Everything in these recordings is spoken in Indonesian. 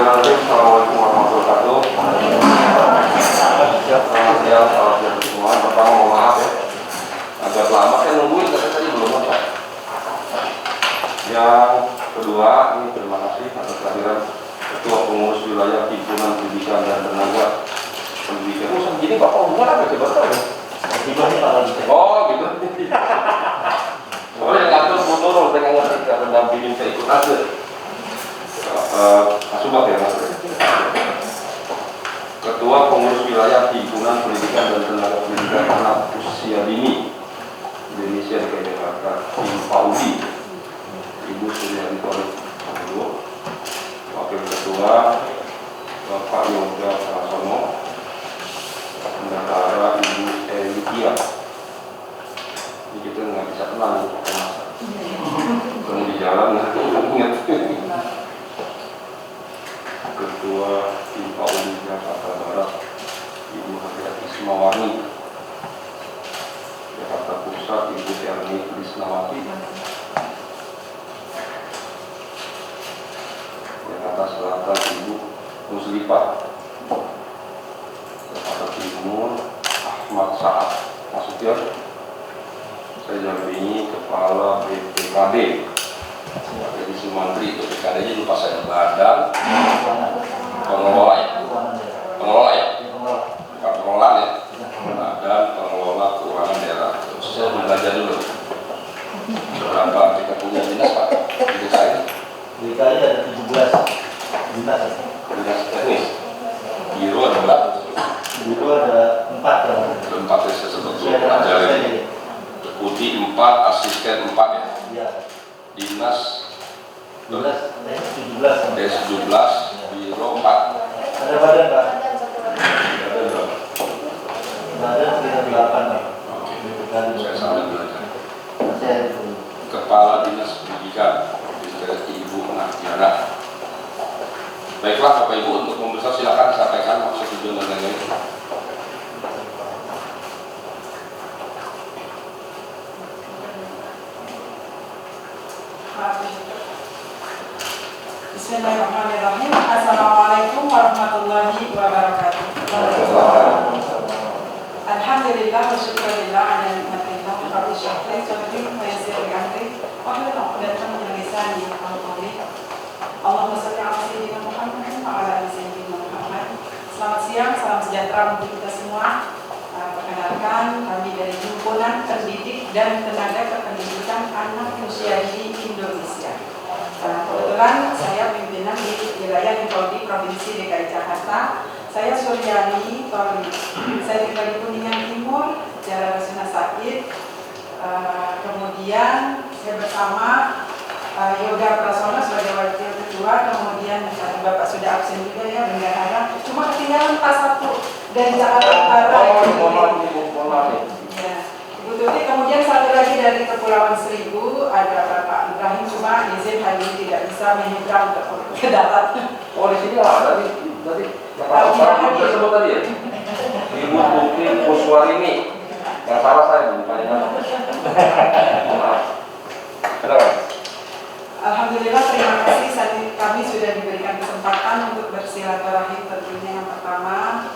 Bismillahirrahmanirrahim. Assalamualaikum warahmatullahi wabarakatuh. Selamat siang semua. Pertama mohon maaf ya, agak lama saya nungguin tapi tadi belum sampai. Yang kedua, ini terima kasih atas kehadiran Ketua Pengurus Wilayah Himpunan Pendidikan dan Tenaga Pendidikan. Oh, segini Bapak umur apa coba tahu ya? Oh, gitu. Soalnya ngatur motor, saya nggak ngerti karena dampingin saya ikut aja. Asubak ya Mas. Ketua Pengurus Wilayah Himpunan Pendidikan dan Tenaga Pendidikan Anak Usia Dini Indonesia DKI Jakarta, HIMPAUDI, Ibu Suryani Torik. Wakil Ketua Bapak Yoga Prasono, Bendahara Ibu Elitia. Ini kita nggak bisa tenang kalau di jalan ingat. Ketua HIMPAUDI Jakarta Barat, Ibu Hadirat Ismawati. Jakarta Pusat, Ibu Tiarni Krisnawati. Jakarta Selatan, Ibu Muslifah. Jakarta Timur, Ahmad Saad Nasution. Saya dampingi Kepala BPKD, jadi Sumantri. BPKD-nya lupa saya, Badan Pengelola ya, bukan pengelolaan ya, Badan Pengelola Keuangan Daerah. Saya belajar dulu. Berapa kita punya dinas Pak? Di desa ini? Di DKI ada 17 dinas. Dinas teknis. Biro ada berapa? Biro ada 4 kan? Ada 4 ya, saya sebut dulu. Ajarin. Deputi 4, asisten 4 ya? Iya. Dinas 17 Biro 4. Ada badan Pak? Ada berapa? Badan sekitar 8 Pak. Saya sambil belajar. Saya Kepala Dinas Pendidikan Ibu Nahdiana. Baiklah Bapak Ibu, untuk membesar silakan sampaikan maksud tujuan dan lain-lain. Bismillahirrahmanirrahim. Assalamualaikum warahmatullahi wabarakatuh. Alhamdulillah wa syukurillah ala nikmatillah wa rabbi syahri sadri wa yassir li amri wa hlul 'uqdatam min lisani yafqahu qawli. Allahumma shalli 'ala sayyidina Muhammad wa 'ala ali sayyidina Muhammad. Selamat siang, salam sejahtera untuk kita semua. Perkenalkan, kami dari Himpunan Pendidik dan Tenaga Kependidikan Anak Usia Dini Indonesia. Kebetulan saya pimpinan di wilayah HIMPAUDI Provinsi DKI Jakarta. Saya Suryani Torik. Saya tinggal di Kuningan Timur, Jalan Rasuna Said. Kemudian saya bersama Yoga Prasono sebagai wakil ketua. Kemudian Bapak sudah absen juga ya, bendahara. Cuma ketinggalan Pak satu dari Jakarta Utara. Ya. Ibu Tuti, kemudian satu lagi dari Kepulauan Seribu ada Bapak Ibrahim, cuma izin hari ini tidak bisa menyeberang ke darat. Oh, di sini ada tadi Jakarta disebut tadi ya? Ibu Tuti Kuswarini. Yang salah saya bukan yang maaf. Kenapa? Alhamdulillah, terima kasih. Kami sudah diberikan kesempatan untuk bersilaturahim. Tentunya yang pertama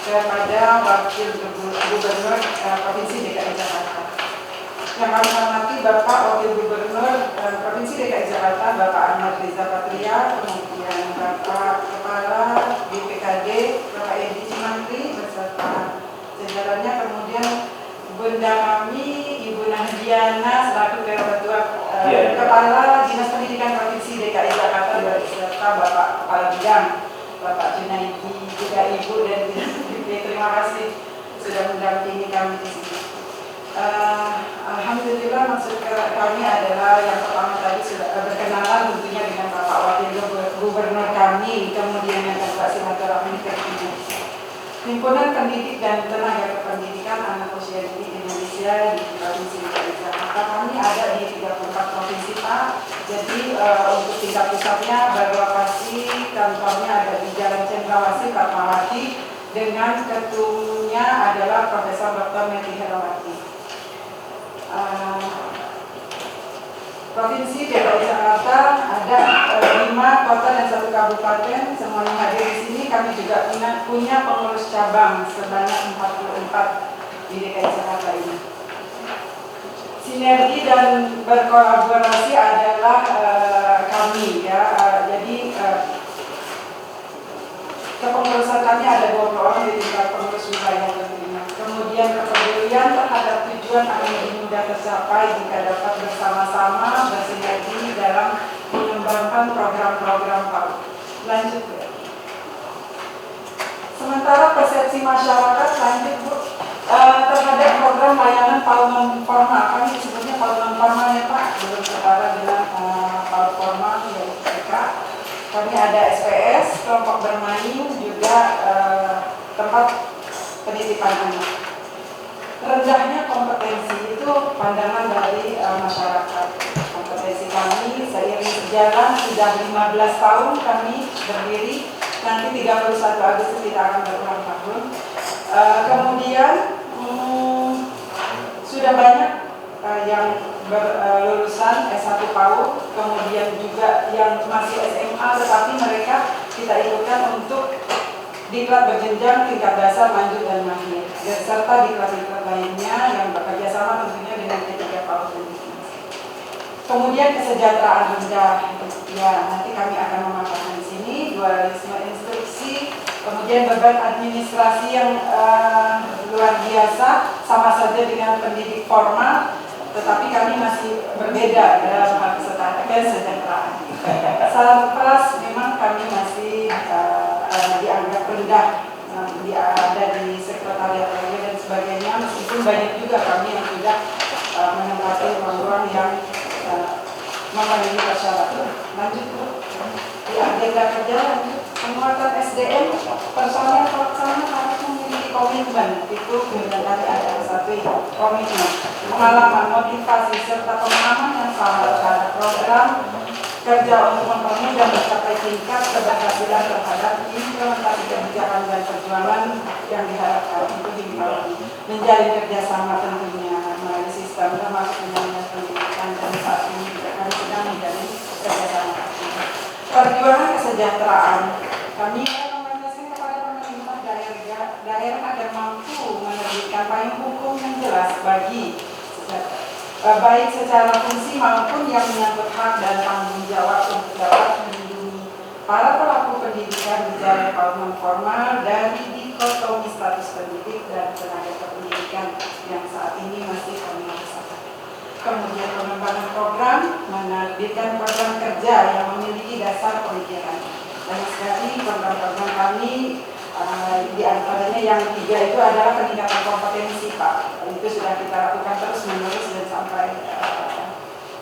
kepada Wakil Gubernur Provinsi DKI Jakarta. Yang kami hormati Bapak Wakil Gubernur Provinsi DKI Jakarta, Bapak Ahmad Riza Patria, kemudian Bapak Kepala BPKD, Bapak Edi Sumantri beserta jajarannya, kemudian Bunda kami Ibu Nahdiana selaku Ketua Kepala Dinas Pendidikan Provinsi DKI Jakarta beserta Bapak Kepala Bidang Bapak Junaidi, juga Ibu dan terima kasih sudah mendampingi kami di sini. Alhamdulillah, maksud kami adalah yang pertama tadi sudah berkenalan tentunya dengan Bapak Wakil Gubernur kami, kemudian yang kedua silaturahmi tentunya. Himpunan Pendidik dan Tenaga Kependidikan Anak Usia Dini Indonesia di Provinsi DKI Jakarta, kami ada di 34 provinsi Pak. Jadi untuk tingkat pusatnya berlokasi kantornya ada di Jalan Cendrawasih Fatmawati dengan ketumnya adalah Profesor Dr. Meti Herawati. Provinsi DKI Jakarta ada 5 kota dan 1 kabupaten, semuanya hadir di sini. Kami juga punya pengurus cabang sebanyak 44 di DKI Jakarta ini. Sinergi dan berkolaborasi adalah kami ya. Jadi kepengurusan kami ada 20 orang di tingkat pengurus wilayah tentunya. Kemudian kepedulian terhadap tujuan akan lebih mudah tercapai jika dapat bersama-sama bersinergi dalam mengembangkan program-program PAUD. Lanjut ya. Sementara persepsi masyarakat lanjut Bu, terhadap program layanan PAUD non-formal, kami sebutnya PAUD non-formal ya Pak, belum setara dengan PAUD formal yaitu TK. Kami ada SPS, kelompok bermain, juga tempat penitipan anak. Rendahnya kompetensi itu pandangan dari masyarakat. Kompetensi kami seiring berjalan sudah 15 tahun kami berdiri, nanti 31 Agustus kita akan berulang tahun. Kemudian sudah banyak yang berlulusan S1 PAUD, kemudian juga yang masih SMA, tetapi mereka kita ikutkan untuk diklat berjenjang tingkat dasar, lanjut dan mahir, serta diklat-diklat lainnya yang bekerja sama tentunya dengan ketiga PAUD dan Diknas. Kemudian kesejahteraan rendah, ya nanti kami akan memaparkan di sini, dualisme instruksi, kemudian beban administrasi yang luar biasa, sama saja dengan pendidik formal, tetapi kami masih berbeda dalam hal kesejahteraan. Salam kelas memang kami masih dianggap rendah, ada di sekretariat dan sebagainya, meskipun banyak juga kami yang sudah menempati ruang-ruang yang memenuhi persyaratan. Lanjut Bu, di agenda kerja lanjut, penguatan SDM personel pelaksana harus memiliki komitmen, itu kemudian tadi ada satu komitmen, pengalaman, motivasi serta pemahaman yang sama terhadap program kerja untuk mempermudah dan mencapai tingkat keberhasilan terhadap implementasi kebijakan dan perjuangan yang diharapkan. Itu menjalin kerjasama tentunya melalui sistem termasuk dengan pendidikan, dan saat ini juga kami sedang menjalin kerjasama. Perjuangan kesejahteraan kami merekomendasikan kepada pemerintah daerah agar mampu menerbitkan payung hukum yang jelas bagi baik secara fungsi maupun yang menyangkut hak dan tanggung jawab untuk dapat melindungi para pelaku pendidikan di jalan PAUD non-formal dari dikotomi status pendidik dan tenaga kependidikan yang saat ini masih kami rasakan. Kemudian pengembangan program, menerbitkan program kerja yang memiliki dasar pemikiran. Banyak sekali program-program kami, di antaranya yang 3 itu adalah peningkatan kompetensi Pak. Itu sudah kita lakukan terus menerus dan sampai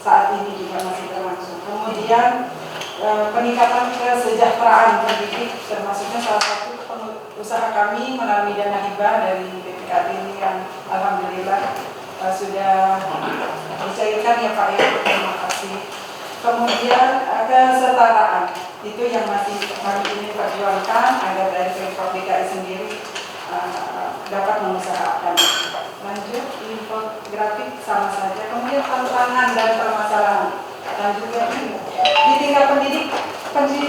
saat ini juga masih berlangsung. Kemudian peningkatan kesejahteraan pendidik, termasuknya salah satu usaha kami melalui dana hibah dari BPKD ini yang alhamdulillah sudah dicairkan ya Pak ya, terima kasih. Kemudian kesetaraan itu yang masih kami ingin perjuangkan agar dari Pemprov DKI sendiri dapat mengusahakan. Lanjut, infografik sama saja. Kemudian tantangan dan permasalahan. Lanjutnya di tingkat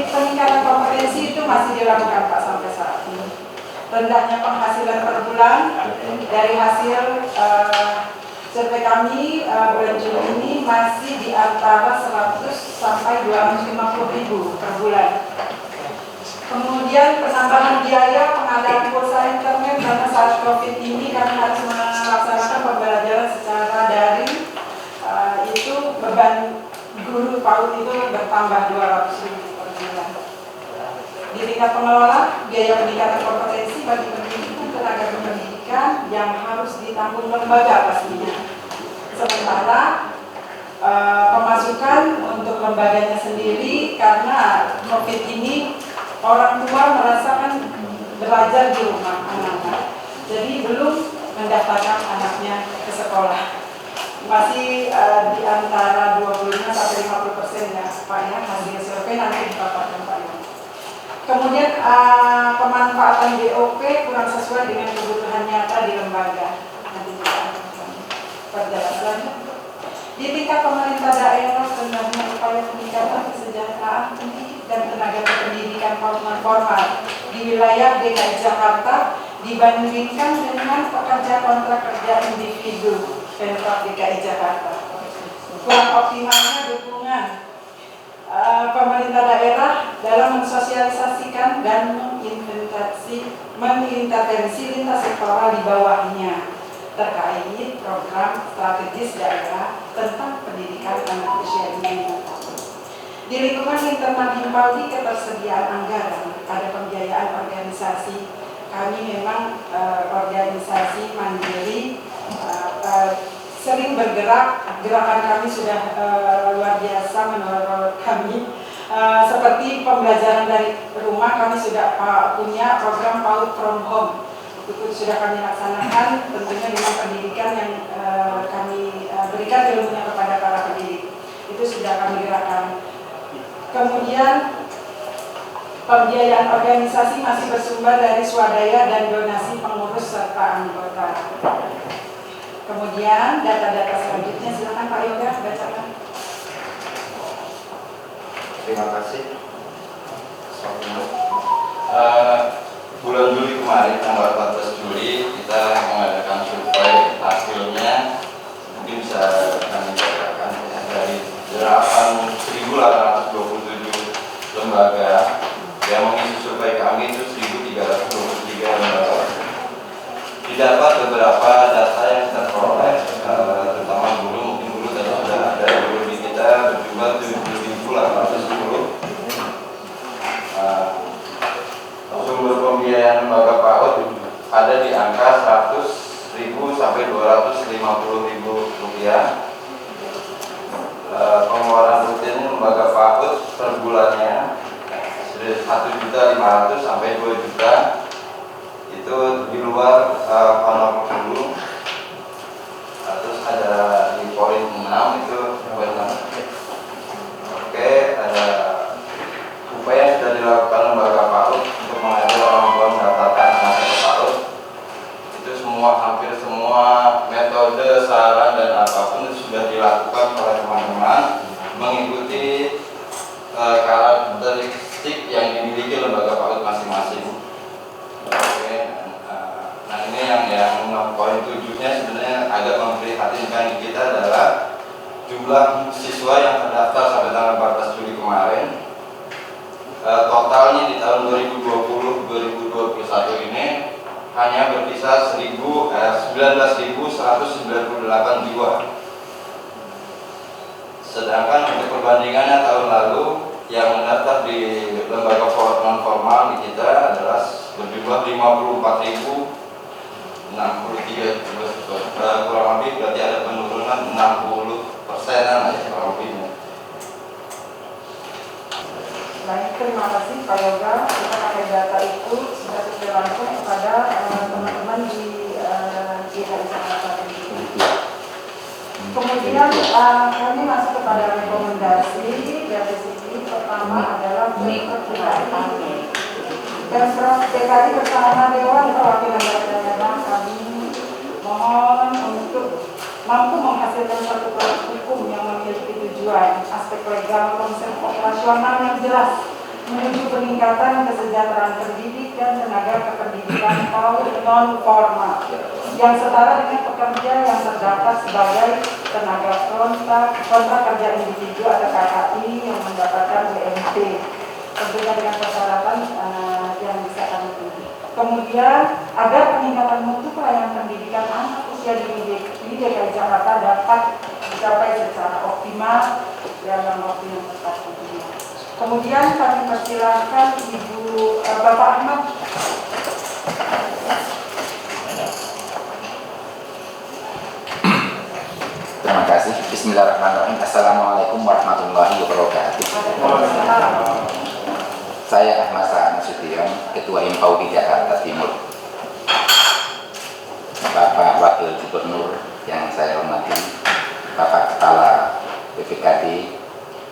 peningkatan kompetensi itu masih dilakukan Pak sampai saat ini. Rendahnya penghasilan per bulan dari hasil survei kami bulan Juli ini masih di antara 100 sampai 250 ribu per bulan. Kemudian penambahan biaya pengadaan pulsa internet karena saat COVID ini kami harus melaksanakan pembelajaran secara daring. Itu beban guru PAUD itu bertambah 200 ribu per bulan. Di tingkat pengelola, biaya peningkatan kompetensi bagi pendidikan tenaga kependidikan yang harus ditanggung lembaga pastinya. Sementara pemasukan untuk lembaganya sendiri karena COVID ini orang tua merasakan belajar di rumah anak-anak, jadi belum mendaftarkan anaknya ke sekolah. Masih di antara 25 sampai 50% ya Pak ya, hasil survei nanti dipaparkan Pak ya. Kemudian pemanfaatan BOP kurang sesuai dengan kebutuhan nyata di lembaga. Nanti kita akan perjelas lanjut. Di tingkat pemerintah daerah, sebenarnya upaya peningkatan kesejahteraan pendidik dan tenaga pendidikan formal di wilayah DKI Jakarta dibandingkan dengan pekerja kontrak kerja individu Pemprov DKI Jakarta. Kurang optimalnya dukungan pemerintah daerah dalam mensosialisasikan dan mengintervensi lintas sektoral di bawahnya terkait program strategis daerah tentang pendidikan anak usia dini. Di lingkungan internal Himpaldi ketersediaan anggaran pada pembiayaan organisasi, kami memang organisasi mandiri, sering bergerak, gerakan kami sudah luar biasa menurut kami. Seperti pembelajaran dari rumah, kami sudah punya program PAUD from Home. Itu sudah kami laksanakan, tentunya dengan pendidikan yang kami berikan ilmunya kepada para pendidik. Itu sudah kami gerakkan. Kemudian pembiayaan organisasi masih bersumber dari swadaya dan donasi pengurus serta anggota. Kemudian data-data selanjutnya silakan Pak Yoga bacakan. Terima kasih. Bulan Juli kemarin, tanggal 14 Juli, kita mengadakan survei. Hasilnya mungkin bisa kami bacakan ya, dari 1.827 lembaga yang mengisi survei kami itu 1.323 lembaga. Didapat beberapa data yang kita peroleh, terutama guru, mungkin guru tadi sudah ada guru di kita berjumlah 7.810. Sumber pembiayaan lembaga PAUD ada di angka 100.000 sampai 250.000 rupiah. Pengeluaran rutin lembaga PAUD per bulannya 1.500.000 sampai 2 juta. Itu di luar honor guru. Terus ada di poin 6 itu poin 6. Oke, ada upaya yang sudah dilakukan lembaga PAUD untuk mengajak orang tua mendaftarkan anaknya ke PAUD. Itu hampir semua metode, saran dan apapun itu sudah dilakukan oleh teman-teman mengikuti karakteristik yang dimiliki lembaga PAUD masing-masing. Oke, nah ini yang poin 7-nya sebenarnya agak memprihatinkan kita adalah jumlah siswa yang terdaftar sampai tanggal 14 Juli kemarin. Totalnya di tahun 2020-2021 ini hanya berkisar 19.198 jiwa. Sedangkan untuk perbandingannya tahun lalu yang mendaftar di lembaga non formal di kita adalah berjumlah 54.063, kurang lebih berarti ada penurunan 60%-an ya kurang lebihnya. Baik, terima kasih Pak Yoga. Kita pakai data itu sudah sesuai langsung kepada teman-teman di DKI Jakarta. Kemudian kami masuk kepada rekomendasi dari sini. Pertama adalah Pemprov DKI bersama Dewan Perwakilan Daerah kami mohon untuk mampu menghasilkan suatu produk hukum yang memiliki tujuan, aspek legal, konsep operasional yang jelas menuju peningkatan kesejahteraan pendidik dan tenaga kependidikan PAUD non formal yang setara dengan pekerja yang terdaftar sebagai tenaga kontrak kerja individu atau KKI yang mendapatkan BMT, tentunya dengan persyaratan yang bisa kami pilih. Kemudian agar peningkatan mutu pelayanan pendidikan anak usia dini di DKI Jakarta dapat dicapai secara optimal dalam waktu yang tepat tentunya. Kemudian kami persilakan Bapak Ahmad. Terima kasih. Bismillahirrahmanirrahim. Assalamualaikum warahmatullahi wabarakatuh. Saya Ahmad Nasution, Ketua Himpaldi Jakarta Timur. Bapak Wakil Gubernur yang saya hormati, Bapak Kepala BPKD,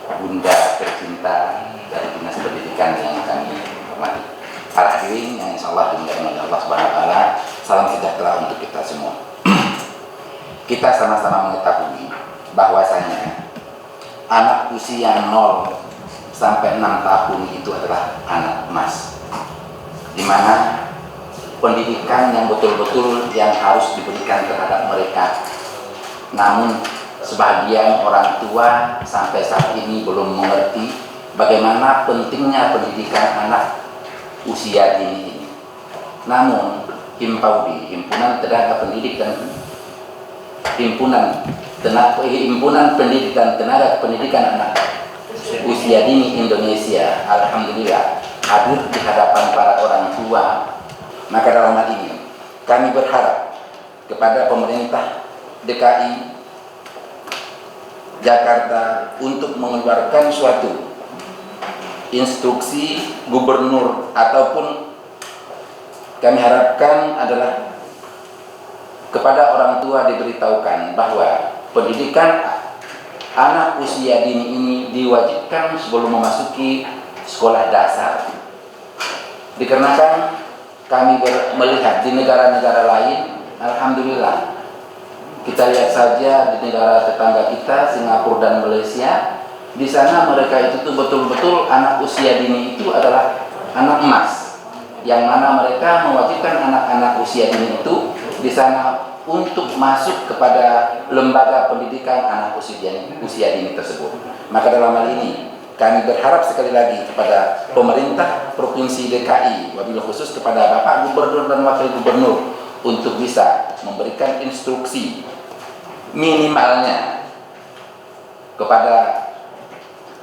Bunda tercinta dari Dinas Pendidikan yang kami hormati, para hadirin yang insya Allah dimuliakan oleh Allah Subhanahu Wa Taala. Salam sejahtera untuk kita semua. Kita sama-sama mengetahui bahwasanya anak usia 0 sampai 6 tahun itu adalah anak emas, di mana pendidikan yang betul-betul yang harus diberikan terhadap mereka. Namun sebagian orang tua sampai saat ini belum mengerti bagaimana pentingnya pendidikan anak usia dini ini. Namun Himpaudi, Himpunan Tenaga Pendidik dan Himpunan Pendidik dan Tenaga Pendidikan Anak Usia Dini Indonesia, alhamdulillah hadir di hadapan para orang tua. Maka dalam hal ini kami berharap kepada pemerintah DKI Jakarta untuk mengeluarkan suatu instruksi gubernur, ataupun kami harapkan adalah kepada orang tua diberitahukan bahwa pendidikan anak usia dini ini diwajibkan sebelum memasuki sekolah dasar. Dikarenakan kami melihat di negara-negara lain, alhamdulillah, kita lihat saja di negara tetangga kita, Singapura dan Malaysia, di sana mereka itu tuh betul-betul anak usia dini itu adalah anak emas, yang mana mereka mewajibkan anak-anak usia dini itu di sana untuk masuk kepada lembaga pendidikan anak usia dini tersebut. Maka dalam hal ini kami berharap sekali lagi kepada pemerintah Provinsi DKI, wabil khusus kepada Bapak Gubernur dan Wakil Gubernur, untuk bisa memberikan instruksi minimalnya kepada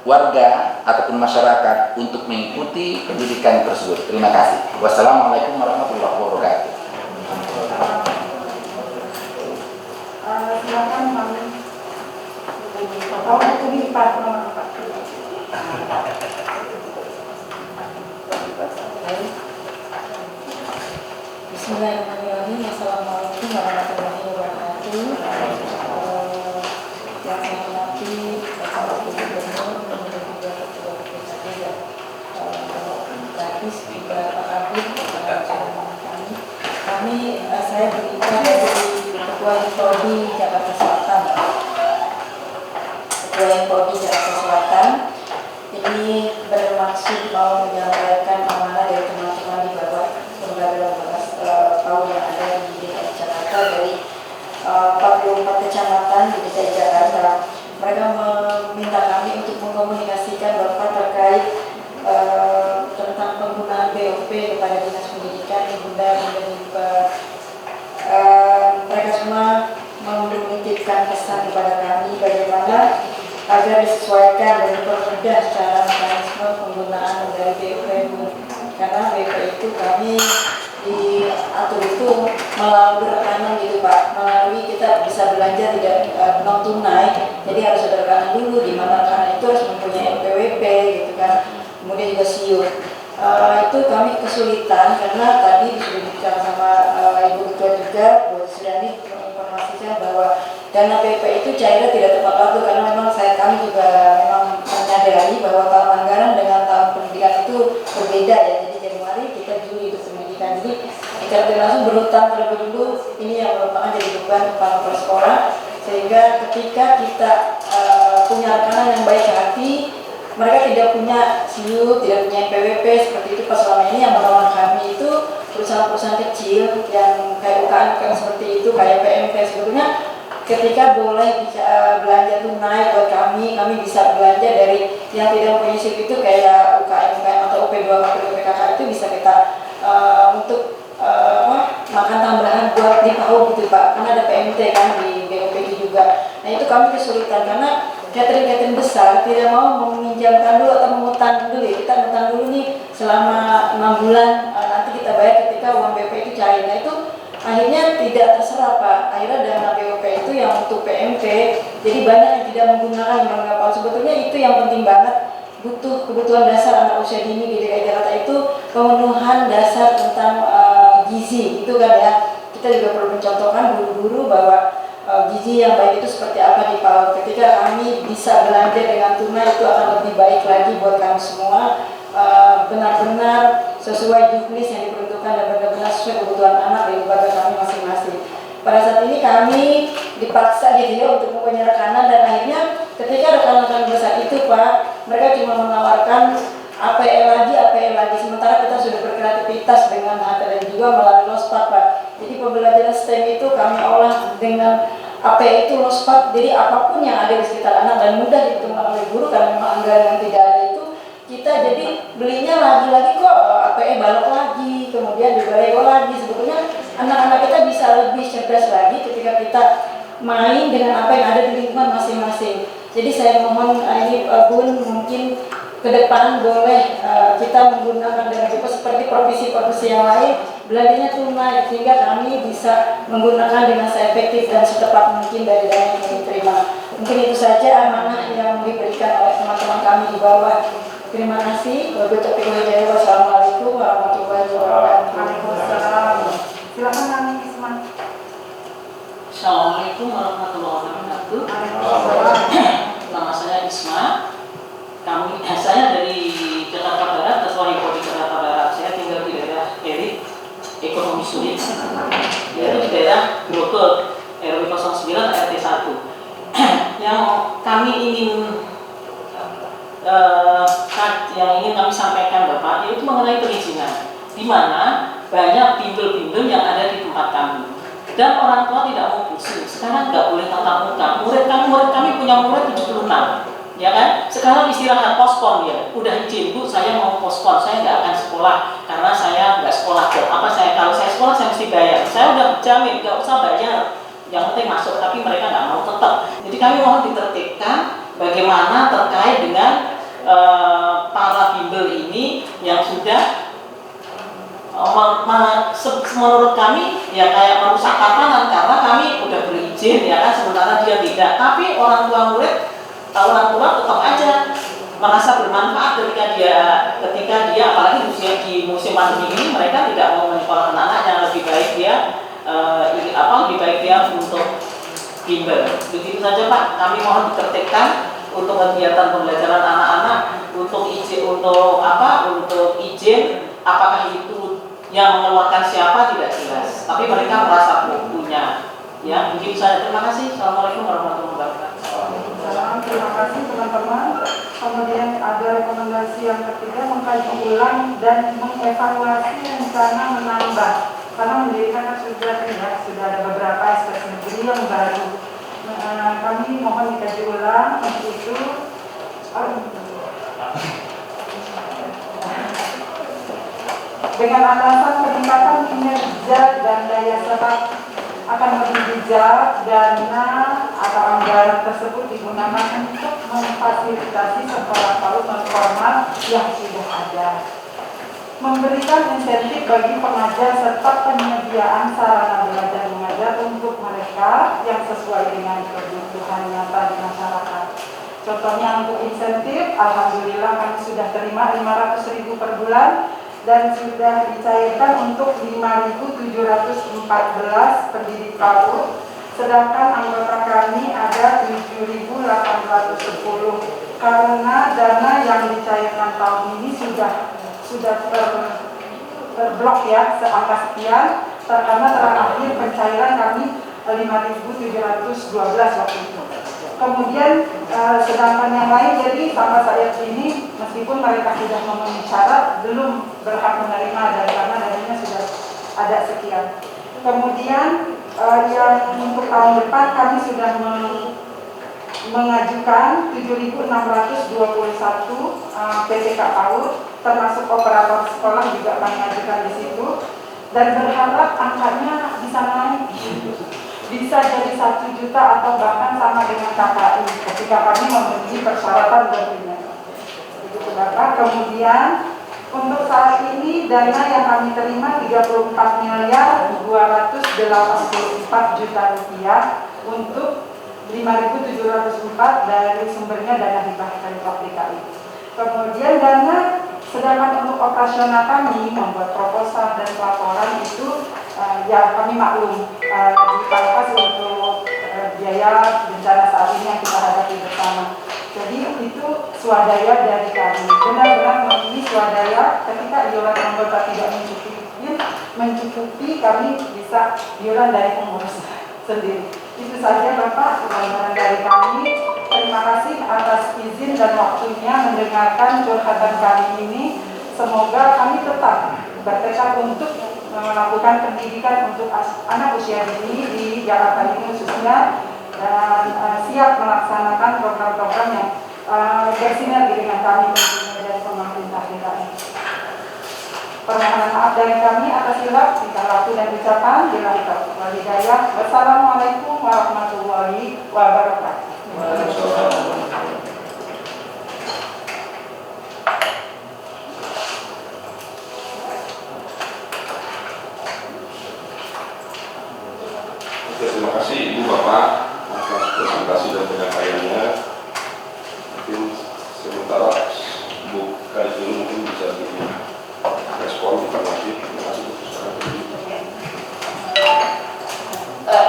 warga ataupun masyarakat untuk mengikuti pendidikan tersebut. Terima kasih. Wassalamualaikum warahmatullahi wabarakatuh. Silakan kami. Oh, itu di Pak. Bismillahirrahmanirrahim. Assalamualaikum warahmatullahi wabarakatuh. Yang saya hormati Bapak Gubernur, kemudian juga Ketua BPKD dan Kadis, juga Pak Kabid, kami, saya berbicara dari Ketua Himprodi Jakarta Selatan. Ketua Himprodi Jakarta Selatan ini bermaksud mau menyampaikan amanah dari teman-teman di bawah lembaga-lembaga tahun yang ada di DKI Jakarta, dari 44 kecamatan di DKI Jakarta. Mereka meminta kami untuk mengkomunikasikan Bapak terkait tentang penggunaan BOP kepada Dinas Pendidikan, Ibunda, dan juga mereka semua menitipkan pesan kepada kami bagaimana agar disesuaikan dan dipermudah secara mekanisme penggunaan dari BOP, karena BOP itu kami diatur itu melalui rekanan gitu Pak, melalui kita bisa belanja tidak non tunai, jadi harus ada rekanan dulu di mana rekanan itu harus mempunyai NPWP gitu kan, kemudian juga SIUR. Itu kami kesulitan karena tadi sudah bicara sama Ibu Ketua juga, Bu Sudani menginformasikan bahwa dana PP itu cairnya tidak tepat waktu, karena memang kami juga memang menyadari bahwa tahun anggaran dengan tahun pendidikan itu berbeda ya. Jadi Januari kita Juli itu pendidikan, jadi kita langsung berhutang terlebih dulu, ini yang merupakan jadi beban kepala sekolah, sehingga ketika kita punya rekanan yang baik hati, mereka tidak punya SIU, tidak punya PWP seperti itu. Pas selama ini yang menolong kami itu perusahaan-perusahaan kecil yang kayak UKM seperti itu, kayak PMP. Sebetulnya ketika boleh bisa belanja tunai buat kami bisa belanja dari yang tidak punya SIU itu, kayak UKM atau UP2 atau PKK itu bisa kita untuk makan tambahan buat di PAUD gitu Pak, karena ada PMT kan di BOP itu juga. Nah itu kami kesulitan karena catering besar tidak mau meminjamkan dulu atau mengutang dulu ya. Kita ngutang dulu nih selama 6 bulan, nanti kita bayar ketika uang BOP itu cair. Nah itu akhirnya tidak terserap Pak. Akhirnya dana BOP itu yang untuk PMT, jadi banyak yang tidak menggunakan kapal. Sebetulnya itu yang penting banget, butuh kebutuhan dasar anak usia dini di DKI Jakarta itu pemenuhan dasar tentang gizi itu kan ya. Kita juga perlu mencontohkan guru-guru bahwa gizi yang baik itu seperti apa di PAUD. Ketika kami bisa belanja dengan tunai, itu akan lebih baik lagi buat kami semua, benar-benar sesuai juknis yang diperuntukkan dan benar-benar sesuai kebutuhan anak di lembaga kami masing-masing. pada saat ini kami dipaksa gitu ya untuk mempunyai rekanan, dan akhirnya ketika rekan-rekan besar itu Pak, mereka cuma menawarkan APL lagi, sementara kita sudah berkreativitas dengan HTL juga melalui LOSPAT Pak. Jadi pembelajaran STEM itu kami olah dengan APL itu LOSPAT, jadi apapun yang ada di sekitar anak dan mudah ditemukan oleh guru karena memang anggaran yang tidak ada itu, kita jadi belinya lagi-lagi kok APL balok lagi, kemudian juga Lego lagi. Sebetulnya anak-anak kita bisa lebih cerdas lagi ketika kita main dengan apa yang ada di lingkungan masing-masing. Jadi saya mohon ini Bun, mungkin ke depan boleh kita menggunakan dengan juga seperti profesi-profesi yang lain, belanjanya tunai sehingga kami bisa menggunakan dengan seefektif dan secepat mungkin dari dana yang diterima. Mungkin itu saja amanah yang diberikan oleh teman-teman kami di bawah. Terima kasih. Wassalamualaikum warahmatullahi wabarakatuh. Waalaikumsalam. Silakan Nani Isma. Assalamualaikum warahmatullahi wabarakatuh. Nama saya Isma. Saya dari Jakarta Barat, Ketua Hipodi Jakarta Barat. Saya tinggal di daerah elit ekonomi sulit, yaitu di daerah Grogol, RW 09 RT 1. Yang kami ingin kami sampaikan Bapak, yaitu mengenai perizinan, di mana banyak bimbel-bimbel yang ada di tempat kami. Dan orang tua tidak mau pusing. Sekarang nggak boleh tatap muka. Murid kami punya murid 76. Ya kan? Sekarang istirahat, pospon ya. Udah izin, Bu, saya mau pospon, saya nggak akan sekolah karena saya nggak sekolah. Kalau saya sekolah saya mesti bayar. Saya udah jamin nggak usah bayar. Yang penting masuk, tapi mereka nggak mau tetap. Jadi kami mohon ditertibkan bagaimana terkait dengan para bimbel ini yang sudah menurut kami ya kayak merusak tatanan karena kami udah berizin ya kan, sementara dia tidak. Tapi orang tua tetap aja merasa bermanfaat ketika dia apalagi di musim pandemi ini mereka tidak mau menyekolahkan anak-anak, yang lebih baik dia untuk bimbel. Begitu saja Pak, kami mohon ditertibkan untuk kegiatan pembelajaran anak-anak, untuk izin apakah itu yang mengeluarkan siapa tidak jelas, tapi mereka merasa punya. Ya, begitu saja. Terima kasih. Assalamualaikum warahmatullahi wabarakatuh. Salam, terima kasih teman-teman. Kemudian ada rekomendasi yang ketiga, mengkaji ulang dan mengevaluasi rencana menambah, karena mendirikan sudah ada beberapa SPS negeri yang baru. Kami mohon dikaji ulang untuk itu. Dengan alasan peningkatan kinerja dan daya serap akan lebih bijak, dana atau anggaran tersebut digunakan untuk memfasilitasi sekolah PAUD non formal yang sudah ada, memberikan insentif bagi pengajar serta penyediaan sarana belajar mengajar untuk mereka yang sesuai dengan kebutuhan nyata di masyarakat. Contohnya untuk insentif, alhamdulillah kami sudah terima 500.000 per bulan dan sudah dicairkan untuk 5.714 pendidik PAUD, sedangkan anggota kami ada 7.810 karena dana yang dicairkan tahun ini sudah terblok ya, seangka sekian, karena terakhir pencairan kami 5.712 waktu itu. Kemudian sedangkan yang lain, jadi sampai saat ini meskipun mereka sudah memenuhi syarat belum berhak menerima dan karena dananya sudah ada sekian. Kemudian yang untuk tahun depan kami sudah mengajukan 7.621 PTK PAUD, termasuk operator sekolah juga kami ajukan di situ, dan berharap angkanya bisa naik, bisa jadi 1 juta atau bahkan sama dengan KKI ketika kami memenuhi persyaratan tentunya. Begitu Bapak. Kemudian untuk saat ini dana yang kami terima 34.284 juta rupiah untuk 5.704 dari sumbernya dana hibah Pemprov DKI. Kemudian dana sedangkan untuk operasional kami membuat proposal dan laporan itu ya kami maklum dipangkas untuk biaya bencana saat ini yang kita hadapi bersama. Jadi itu swadaya dari kami, benar-benar ini swadaya. Ketika iuran anggota tidak mencukupi, kami bisa iuran dari pengurus. sendiri. Itu saja Bapak, kebenaran dari kami. Terima kasih atas izin dan waktunya mendengarkan curhatan kami ini. Semoga kami tetap bertekad untuk melakukan pendidikan untuk anak usia dini di Jakarta ini khususnya, dan siap melaksanakan program-program yang bersinergi dengan kami tentunya dan pemerintah DKI. Permohonan maaf dari kami atas hilaf tingkah laku dan ucapan. Billahi taufiq wal hidayah. Wassalamualaikum warahmatullahi wabarakatuh. Oke, terima kasih Ibu Bapak atas presentasi dan penyampaiannya. Mungkin sementara Bu Kadis dulu mungkin bisa direspon informatif. Terima kasih Bu.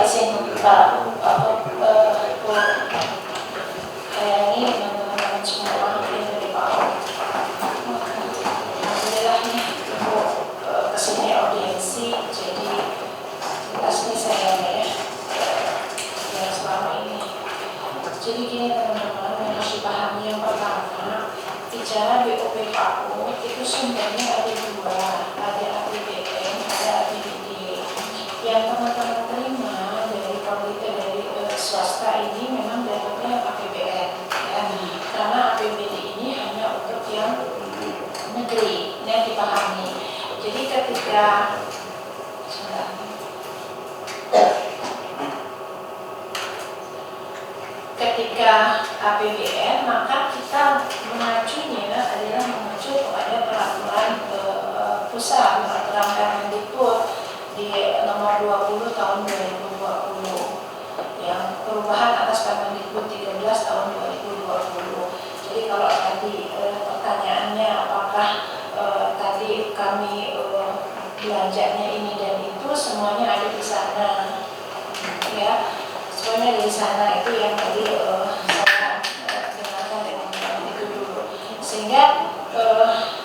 Izin Pak ini teman-teman semua dari Pak Alhamdulillah nih untuk kesini audiensi, jadi asli saya ya yang selama ini. Jadi gini teman-teman, yang harus dipahami yang pertama, bicara BOPKU itu sumbernya ada dua, ada APBN, ada APBD. Yang teman-teman terima dari swasta ini memang dapatnya APBN ya. Karena APBD ini hanya untuk yang negeri yang dipahami. Jadi ketika APBN, maka kita mengacunya adalah mengacu kepada peraturan pusat, peraturan Kemendikbud di nomor 20 tahun 2020 yang perubahan atas Kemendikbud 13 tahun 2020. Jadi kalau tadi pertanyaannya apakah tadi kami belanjanya ini dan itu, semuanya ada di sana ya, semuanya di sana. Itu yang tadi saya dengarkan dengan itu dulu, sehingga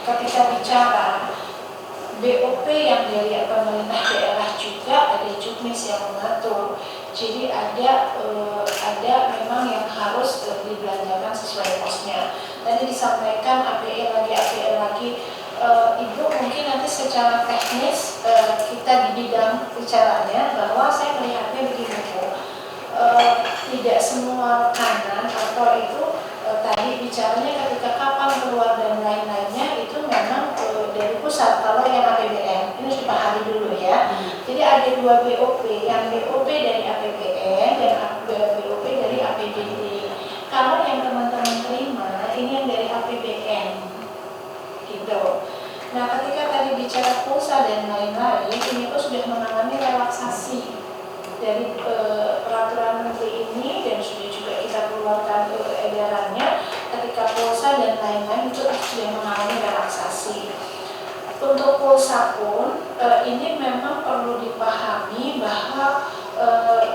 ketika bicara BOP yang dari pemerintah daerah juga ada juknis yang mengatur. Jadi ada memang yang harus dibelanjakan sesuai posnya. Tadi disampaikan APE lagi. Ibu mungkin nanti secara teknis kita di bidang bicaranya, bahwa saya melihatnya begini Bu, tidak semua kanan atau itu tadi bicaranya ketika kapan keluar dan lain-lainnya itu memang dari pusat. Kalau yang APBN ini harus dipahami dulu ya. Jadi ada dua BOP, yang BOP dari APBN dan BOP dari APBD. Kalau yang teman-teman terima ini yang dari APBN gitu. Nah ketika tadi bicara pulsa dan lain-lain, ini pun sudah mengalami relaksasi dari peraturan menteri ini, dan sudah juga kita keluarkan edarannya. Ketika pulsa dan lain-lain itu sudah mengalami relaksasi. Untuk pulsa pun ini memang perlu dipahami bahwa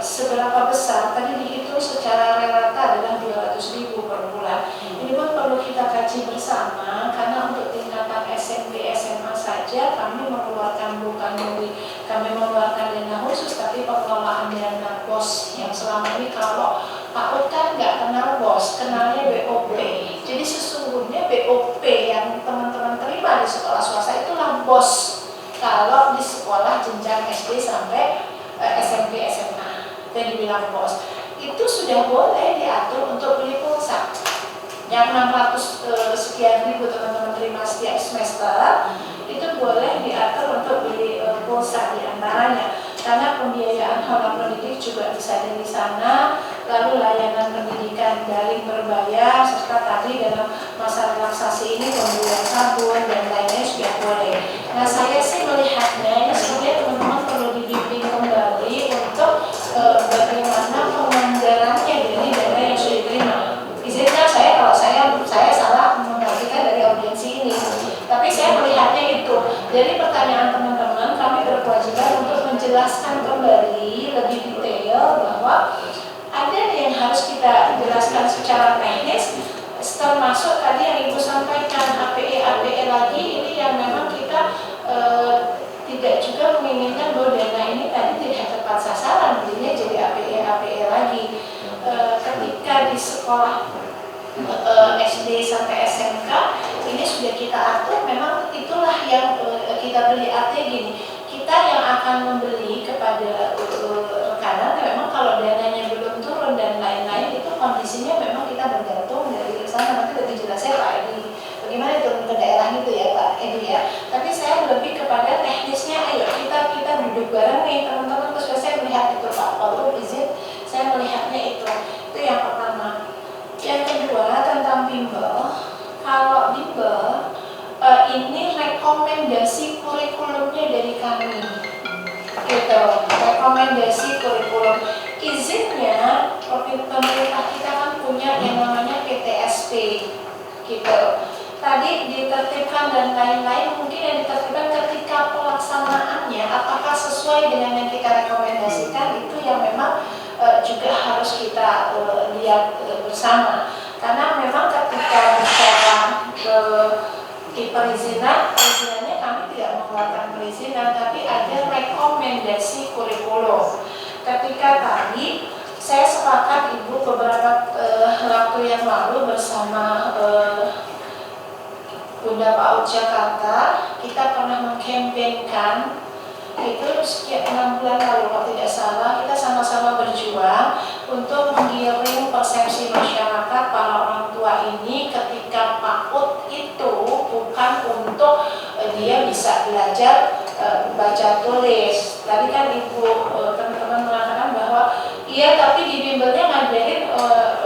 seberapa besar, tadi dihitung secara rata adalah 200.000 per bulan. Ini pun perlu kita kaji bersama, karena untuk tingkatan SMP, SMA saja kami mengeluarkan kami mengeluarkan dana khusus, tapi pengelolaan dana BOS yang selama ini kalau Pak Ut kan nggak kenal BOS, kenalnya BOP. Jadi sesungguhnya BOP yang teman-teman terima di sekolah swasta itulah BOS kalau di sekolah jenjang SD sampai SMP, SMA yang dibilang BOS. Itu sudah boleh diatur untuk beli pulsa. Yang 600 sekian ribu teman-teman terima setiap semester itu boleh diatur untuk beli pulsa diantaranya, karena pembiayaan honor pendidik juga bisa dari sana, lalu layanan pendidikan daring berbayar, serta tadi dalam masa relaksasi ini pembelian sabun dan lainnya sudah boleh. Nah saya sih melihatnya ini sebenarnya teman-teman perlu dibimbing kembali untuk bagaimana penganggarannya dari dana yang sudah diterima. Izinkan saya kalau saya salah mengartikan dari audiensi ini, tapi saya melihatnya itu. Dari pertanyaan teman-teman, kami berkewajiban untuk menjelaskan kembali lebih detail bahwa ada yang harus kita jelaskan secara teknis, termasuk tadi yang Ibu sampaikan APE lagi, ini yang memang kita tidak juga menginginkan bahwa dana ini tadi tidak tepat tepat sasaran, jadinya jadi APE lagi. Ketika di sekolah SD sampai SMK ini sudah kita atur, memang itulah yang kita beli. Artinya gini, kita yang akan membeli kepada rekanan, memang kalau dananya belum turun dan lain-lain itu kondisinya memang kita bergantung dari sana. Nanti lebih jelasnya Pak Edi bagaimana turun ke daerah itu ya Pak Edi ya. Tapi saya lebih kepada teknisnya, ayo kita duduk bareng nih teman-teman, terus saya melihat itu Pak, kalau izin saya melihatnya itu yang pertama. Yang kedua tentang bimbel, kalau bimbel ini rekomendasi kurikulumnya dari kami, gitu. Rekomendasi kurikulum, izinnya pemerintah kita kan punya yang namanya PTSP, gitu. Tadi ditertibkan dan lain-lain, mungkin yang ditertibkan ketika pelaksanaannya apakah sesuai dengan yang kita rekomendasikan, itu yang memang juga harus kita lihat bersama. Karena memang ketika bicara perizinannya kami tidak mengeluarkan perizinan, tapi ada rekomendasi kurikulum. Ketika tadi saya sepakat Ibu beberapa waktu yang lalu bersama Bunda PAUD Jakarta, kita pernah mengkampanyekan itu sekitar 6 bulan lalu kalau tidak salah, kita sama-sama berjuang untuk menggiring persepsi masyarakat para orang tua ini ketika PAUD itu bukan untuk dia bisa belajar baca tulis. Tadi kan Ibu teman-teman mengatakan bahwa iya, tapi di bimbelnya ngajarin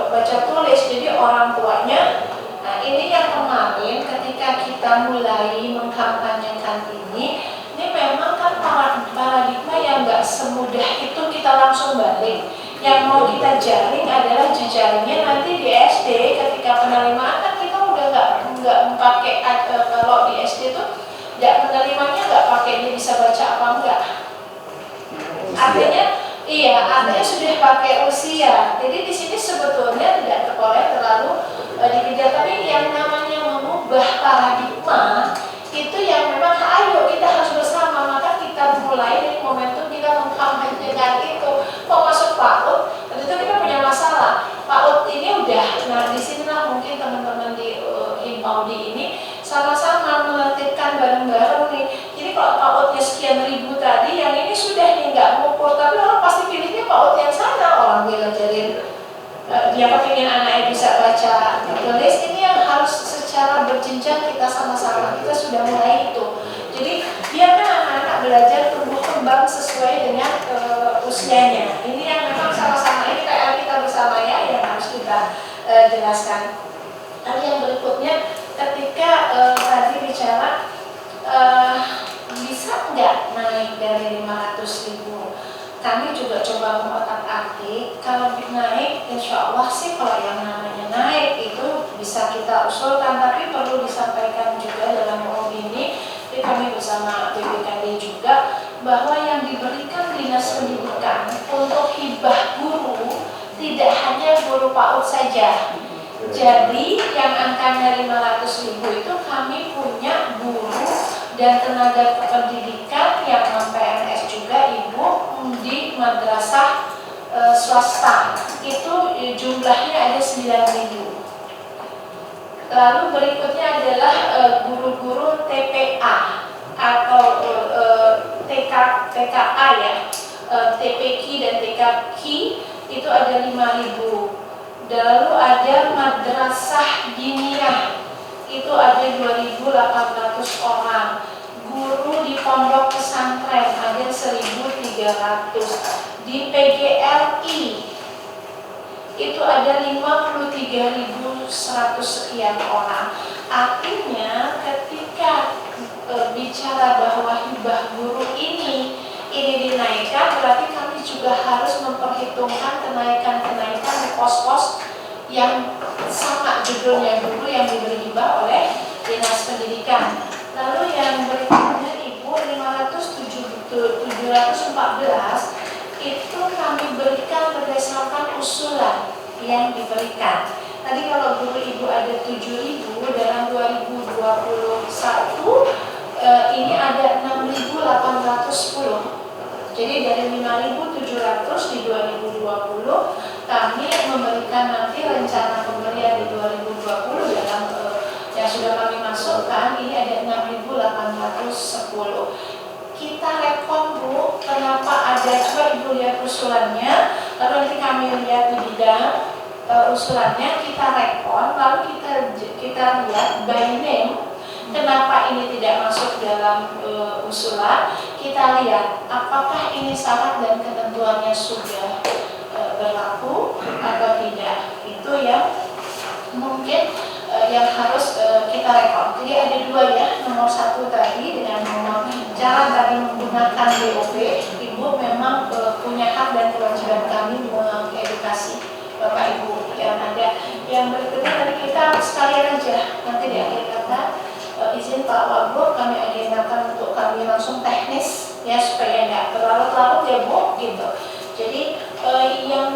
baca tulis, jadi orang tuanya. Nah, ini yang kemarin ketika kita mulai mengkampanyekan ini memang kan paradigma yang nggak semudah itu kita langsung balik. Yang mau kita jaring adalah jejaringnya nanti di SD ketika penerimaan, kan kita udah nggak pakai kalau di SD itu nggak menerimanya nggak pakai dia bisa baca apa enggak. Artinya artinya sudah pakai usia. Jadi di sini sebetulnya tidak boleh terlalu dikejar, tapi yang namanya mengubah paradigma itu yang memang ayo kita harus bersama. Maka kita mulai dari momentum kita mengkampanyekan itu. Mau masuk PAUD, tentu kita punya masalah. PAUD ini udah, nah disinilah mungkin teman-teman di Himpaudi ini sama-sama menertibkan bareng-bareng nih. Jadi kalau PAUD-nya sekian ribu tadi, yang ini sudah nih nggak ngukur, tapi orang pasti pilihnya PAUD yang sana. Orang dia ngajarin dia kepingin anaknya bisa baca tulis, ini yang harus secara berjenjang kita sama-sama, kita sudah mulai itu. Jadi biarkan anak-anak belajar tumbuh kembang sesuai dengan usianya. Ini yang memang sama-sama, ini PR kita bersama ya yang harus kita jelaskan. Lalu yang berikutnya, ketika tadi bicara bisa nggak naik dari 500.000, kami juga coba mengotak-atik. Kalau naik, insya Allah sih kalau yang namanya naik itu bisa kita usulkan, tapi perlu disampaikan juga dalam forum ini, kami bersama BPKD juga, bahwa yang diberikan Dinas Pendidikan untuk hibah guru tidak hanya guru PAUD saja. Jadi yang angkanya 500.000 itu kami punya guru dan tenaga kependidikan yang non-PNS juga Ibu di madrasah swasta. Itu jumlahnya ada 9.000. Lalu berikutnya adalah guru-guru TPA atau TKA ya, TPQ dan TKQ itu ada 5.000. Lalu ada madrasah diniyah itu ada 2.800 orang. Guru di pondok pesantren ada 1.300. Di PGRI itu ada 53.100 sekian orang. Artinya ketika bicara bahwa hibah guru ini dinaikkan, berarti kami juga harus memperhitungkan kenaikan-kenaikan di pos-pos yang sama judulnya guru yang diberi hibah oleh Dinas Pendidikan. Lalu yang berikutnya Ibu 714 itu kami berikan berdasarkan usulan yang diberikan. Tadi kalau guru Ibu ada 7.000, dalam 2021 ini ada 6.810. Jadi dari 5.700 di 2020 kami memberikan nanti rencana pemberian di 2020 dalam yang sudah kami masukkan ini ada 6.810. Kita rekon Bu, kenapa ada, coba Ibu lihat usulannya, lalu nanti kami lihat di bidang usulannya, kita rekon, lalu kita lihat by name. Kenapa ini tidak masuk dalam usulan? Kita lihat apakah ini syarat dan ketentuannya sudah berlaku atau tidak. Itu yang mungkin yang harus kita rekon. Jadi ada dua ya, nomor 1 tadi dengan nomor cara tadi menggunakan BOP. Ibu memang punya hak dan kewajiban kami mengedukasi Bapak Ibu yang ada. Yang berikutnya tadi kita sekalian aja nanti di akhir kata izin Pak Wagub kami agendakan untuk kami langsung teknis ya supaya nggak terlalu ya Bu gitu. Jadi yang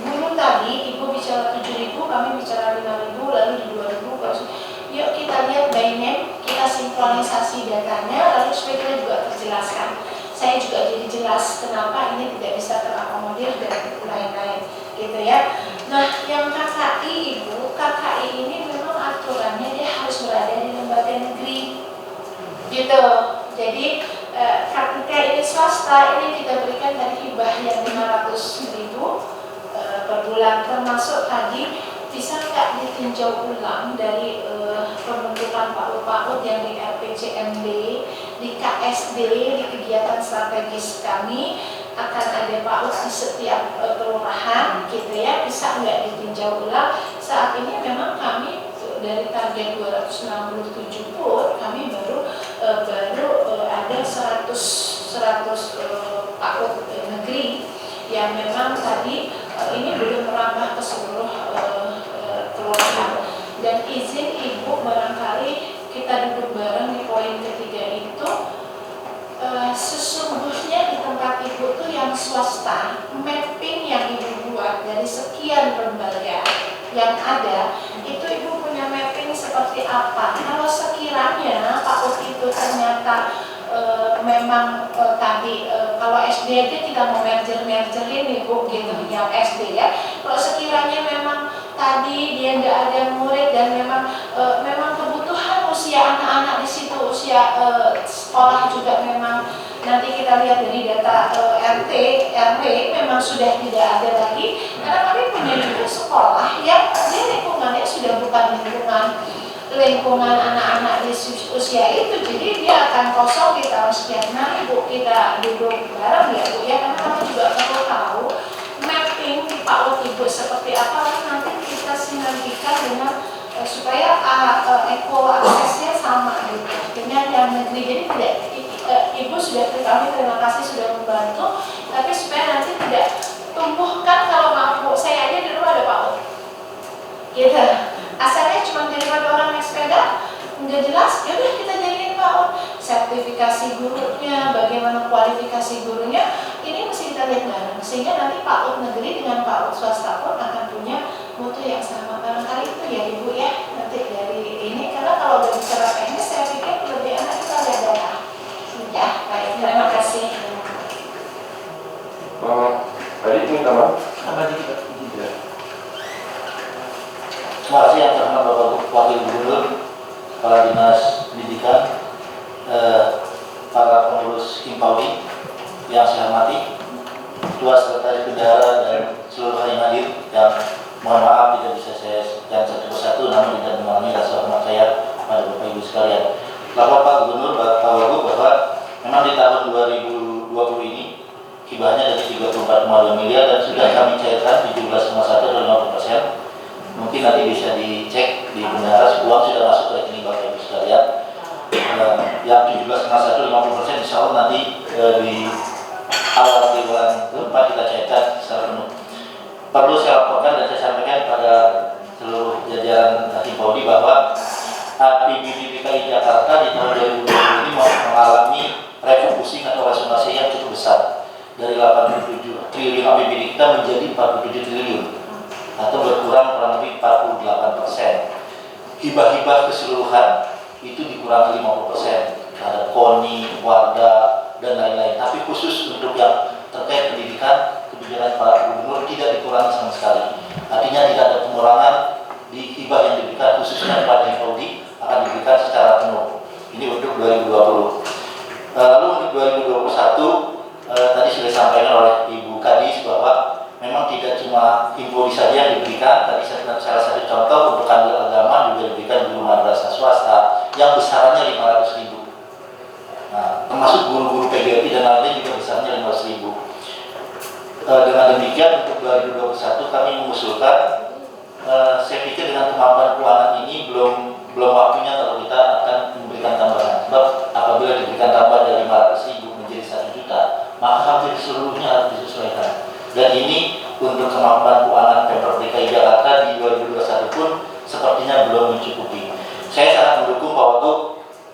dulu tadi Ibu bicara 7.000, kami bicara 5.000, lalu di 2.000. Yuk kita lihat by name, kita sinkronisasi datanya, lalu supaya kita juga terjelaskan. Saya juga jadi jelas kenapa ini tidak bisa terakomodir dan lain-lain gitu ya. Nah yang KKI Ibu, KKI ini memang aturannya dia harus berada di lembaga negeri gitu. Jadi ketika ini swasta ini kita berikan dari hibah yang 500.000 per bulan, termasuk tadi bisa nggak ditinjau ulang dari pembentukan PAUD yang di RPJMD, di KSD, di kegiatan strategis kami akan ada PAUD di setiap kelurahan gitu ya, bisa nggak ditinjau ulang. Saat ini memang kami dari target 267 pun kami baru ada 100 PAUD negeri yang memang tadi ini belum merambah ke seluruh kelurahan. Dan izin Ibu barangkali kita duduk bareng di poin ketiga itu sesungguhnya di tempat Ibu tuh yang swasta mapping yang Ibu buat dari sekian lembaga yang ada itu Ibu punya mapping seperti apa. Kalau sekiranya PAUD itu ternyata memang tadi kalau SD aja kita mau merger-mergerin Ibu gitu yang SD ya. Kalau sekiranya memang tadi dia nggak ada murid dan memang kebutuhan usia anak-anak di situ, usia sekolah juga memang nanti kita lihat dari data RT, RW memang sudah tidak ada lagi. Karena kami punya juga sekolah yang dia lingkungannya sudah bukan lingkungan anak-anak di usia itu, jadi dia akan kosong di tahun sekian. Nah Ibu kita duduk bareng ya Bu ya, karena kami juga perlu tahu mapping di PAUD Ibu seperti apa, nanti kita sinergikan dengan supaya aksesnya sama gitu dengan yang negeri. Jadi tidak Ibu sudah kami terima kasih sudah membantu, tapi supaya nanti tidak tumbuhkan kalau mampu. Saya aja di rumah ada PAUD gitu, asalnya cuma jadi orang naik sepeda nggak jelas, ya udah kita jadiin PAUD. Sertifikasi gurunya, bagaimana kualifikasi gurunya, ini mesti kita lihat bareng sehingga nanti PAUD negeri dengan PAUD swasta pun akan punya mutu yang sama. Barangkali itu ya Ibu ya nanti dari ini, karena kalau udah bicara teknis saya pikir lebih enak kita lihat data ya. Baik, terima kasih. Tadi ini tambah? Tambah dikit. Terima kasih yang terhormat Bapak Wakil Gubernur, Kepala Dinas Pendidikan, para pengurus Kimpawi yang saya hormati, Ketua Sekretaris Bendahara dan seluruh yang hadir, yang mohon maaf tidak bisa saya dan satu persatu, namun tidak mengalami rasa hormat saya pada Bapak Ibu sekalian. Lapor Pak Gubernur, Pak Wagub, bahwa memang di tahun 2020 ini hibahnya dari 34,2 miliar dan sudah kami cairkan 17,1 atau 50%. Mungkin nanti bisa dicek di bendahara, uang sudah masuk ke rekening Bapak Ibu sekalian. Yang 17,1 50% insya Allah nanti di awal bulan keempat kita cairkan secara penuh. Perlu saya laporkan dan saya sampaikan pada seluruh jajaran Himpolri bahwa APBD DKI Jakarta di tahun 2020 ini mengalami refocusing atau rasionalisasi yang cukup besar. Dari 87 triliun APBD kita menjadi 47 triliun atau berkurang kurang lebih 48%. Hibah-hibah keseluruhan itu dikurangi 50%. Ada KONI, warga, dan lain-lain. Tapi khusus untuk yang terkait pendidikan, kebijakan Pak Gubernur tidak dikurangi sama sekali. Artinya tidak ada pengurangan di hibah yang diberikan khususnya kepada FOD akan diberikan secara penuh. Ini untuk 2020. Lalu untuk 2021 tadi sudah disampaikan oleh Ibu Kadis bahwa memang tidak cuma info saja yang diberikan. Tadi salah satu contoh untuk kantor agama juga diberikan guru madrasah swasta yang besarannya 500.000. Nah, termasuk guru-guru PGRI dan lain-lain juga besarnya 500.000. Dengan demikian untuk 2021 kami mengusulkan, saya pikir dengan kemampuan keuangan ini belum waktunya kalau kita akan memberikan tambahan. Sebab apabila diberikan tambahan dari 500.000 menjadi 1 juta, maka hampir seluruhnya harus disesuaikan. Dan ini untuk kemampuan keuangan Pemprov DKI Jakarta di 2021 pun sepertinya belum mencukupi. Saya sangat mendukung Pak Wagub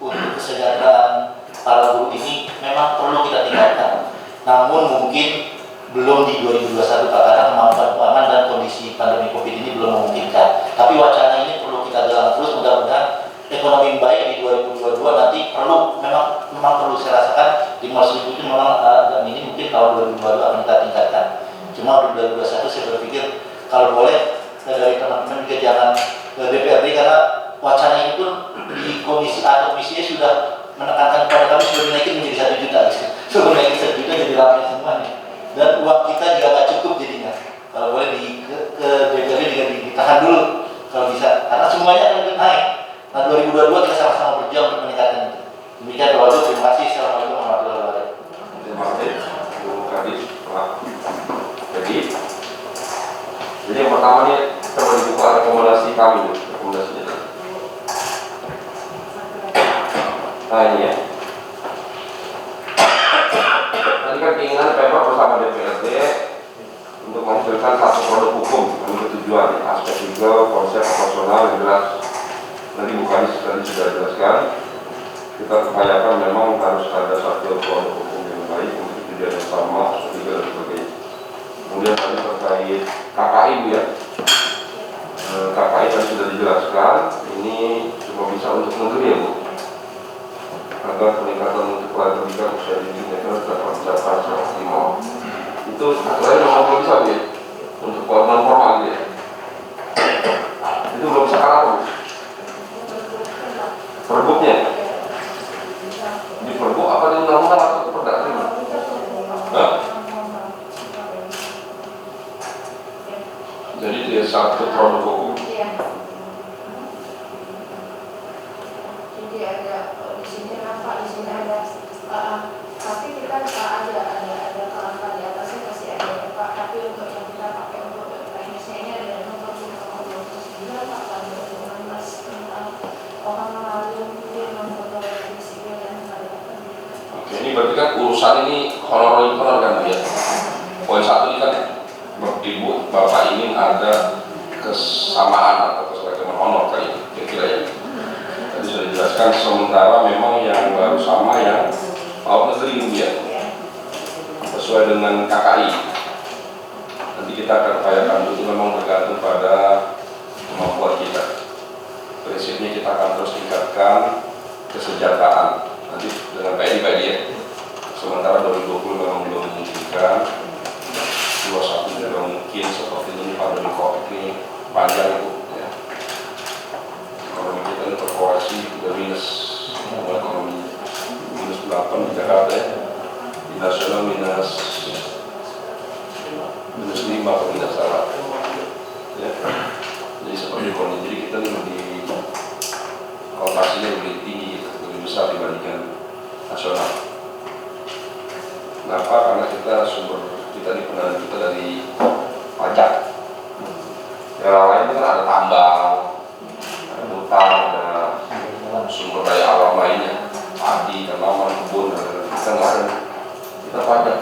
untuk kesejahteraan para guru ini memang perlu kita tingkatkan. Namun mungkin belum di 2021 karena kemampuan keuangan dan kondisi pandemi COVID ini belum memungkinkan. Tapi wacana ini perlu kita jalan terus, mudah-mudahan ekonomi baik di 2022 nanti memang perlu saya rasakan di 500.000 itu memang agak minim, mungkin tahun 2022 akan kita tingkatkan. Cuma untuk 2021 saya berpikir kalau boleh dari teman-teman juga jangan DPRD karena wacana ini pun di komisi A komisinya sudah menekankan kepada kami sudah dinaikin menjadi 1 juta. Sudah dinaikin 1 juta jadi ramai semuanya. Dan uang kita juga nggak cukup jadinya. Kalau boleh ke DPRD juga ditahan dulu kalau bisa, karena semuanya akan naik. Nah 2022 kita sama-sama berjuang untuk meningkatkan itu. Demikian Pak Wagub, terima kasih. Assalamualaikum warahmatullahi wabarakatuh. Terima kasih Bu Kadis. Jadi yang pertama nih kita boleh buka rekomendasi kami, rekomendasinya. Nah ini ya. Tadi kan keinginan Pemprov bersama DPRD untuk menghasilkan satu produk hukum dengan tujuan aspek legal, konsep operasional yang jelas. Tadi Bu Kadis tadi sudah jelaskan. Kita upayakan memang harus ada satu produk hukum yang baik untuk tujuan yang sama, aspek legal dan sebagainya. Kemudian tadi terkait KKI Bu ya. KKI tadi sudah dijelaskan, ini cuma bisa untuk negeri ya Bu. Agar peningkatan untuk pelajar pendidikan usia dini dapat tercapai secara optimal. Itu aturannya memang belum bisa Bu ya. Untuk non formal gitu ya. Itu belum bisa kalah Bu. Perbuknya. Di perbuk apa di undang-undang atau perda? Hah? Jadi dia satu produk hukum. Jadi ada di sini apa, di sini ada, tapi kita ada kelangkaan di atasnya masih ada ya Pak. Tapi untuk yang kita pakai untuk teknisnya ini ada nomor 29 Pak tahun 2016 tentang orang melalui mungkin memfoto sipil dan pendidikan. Oke, ini berarti kan urusan ini honor kan ya. Poin 1 ini kan Ibu Bapak ingin ada kesamaan atau kesesuaian honor tadi kira-kira ya. Tadi sudah dijelaskan sementara memang yang baru sama yang paut negeri ya sesuai dengan KKI. Nanti kita akan upayakan itu memang tergantung pada kemampuan kita. Prinsipnya kita akan terus tingkatkan kesejahteraan nanti dengan PDI ya. Sementara 2020 memang belum memungkinkan. 21 juga mungkin seperti ini pandemi COVID ini panjang itu ya. Ekonomi kita ini terkoreksi sudah minus ekonomi minus 8 di Jakarta ya. Di nasional minus 5 kalau tidak salah ya. Jadi seperti kondisi jadi kita lebih kontraksinya lebih tinggi gitu, lebih besar dibandingkan nasional. Kenapa? Karena kita di pendanaan kita dari pajak. Yang lain itu kan ada tambang, ada hutan, ada sumber daya alam lainnya, padi, tanaman, kebun, kita nggak ada, kita pajak.